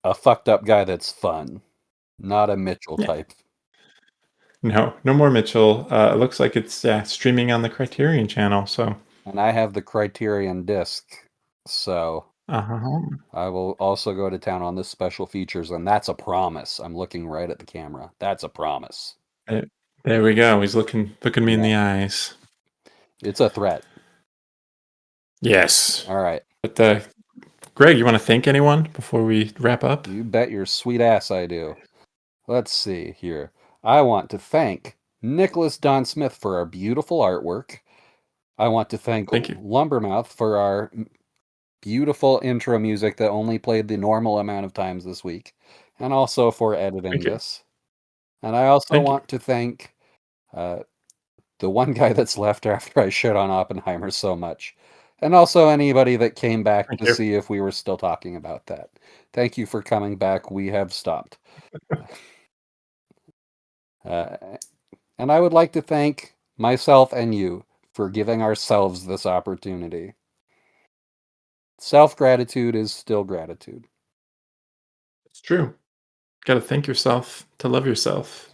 a fucked up guy that's fun, not a Mitchell Yeah. type. No more Mitchell. It looks like it's streaming on the Criterion channel. So And I have the Criterion disc, so uh-huh. I will also go to town on this special features, and that's a promise. I'm looking right at the camera. That's a promise. There we go. He's looking me in Yeah. the eyes. It's a threat. Yes. All right. But Greg, you want to thank anyone before we wrap up? You bet your sweet ass I do. Let's see here. I want to thank Nicholas Don Smith for our beautiful artwork. I want to thank Thank you. Lumbermouth for our beautiful intro music that only played the normal amount of times this week, and also for editing Thank you. this. And I also Thank you. want to thank the one guy that's left after I shit on Oppenheimer so much. And also anybody that came back Thank to you. see if we were still talking about that. Thank you for coming back. We have stopped. And I would like to thank myself and you for giving ourselves this opportunity. Self-gratitude is still gratitude. It's true. Got to thank yourself to love yourself.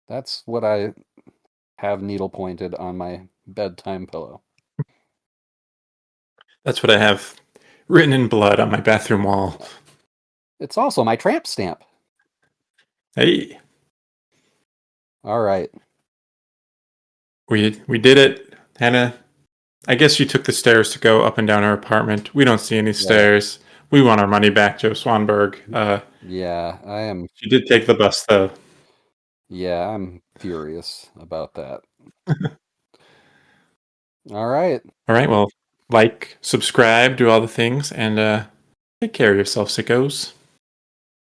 That's what I have needle pointed on my bedtime pillow. That's what I have written in blood on my bathroom wall. It's also my tramp stamp. Hey, All right. we did it. Hannah, I guess you took the stairs to go up and down our apartment. We don't see any stairs. We want our money back, Joe Swanberg. Yeah, I am. You did take the bus, though. Yeah, I'm furious about that. All right. All right, well, like, subscribe, do all the things, and take care of yourself, sickos.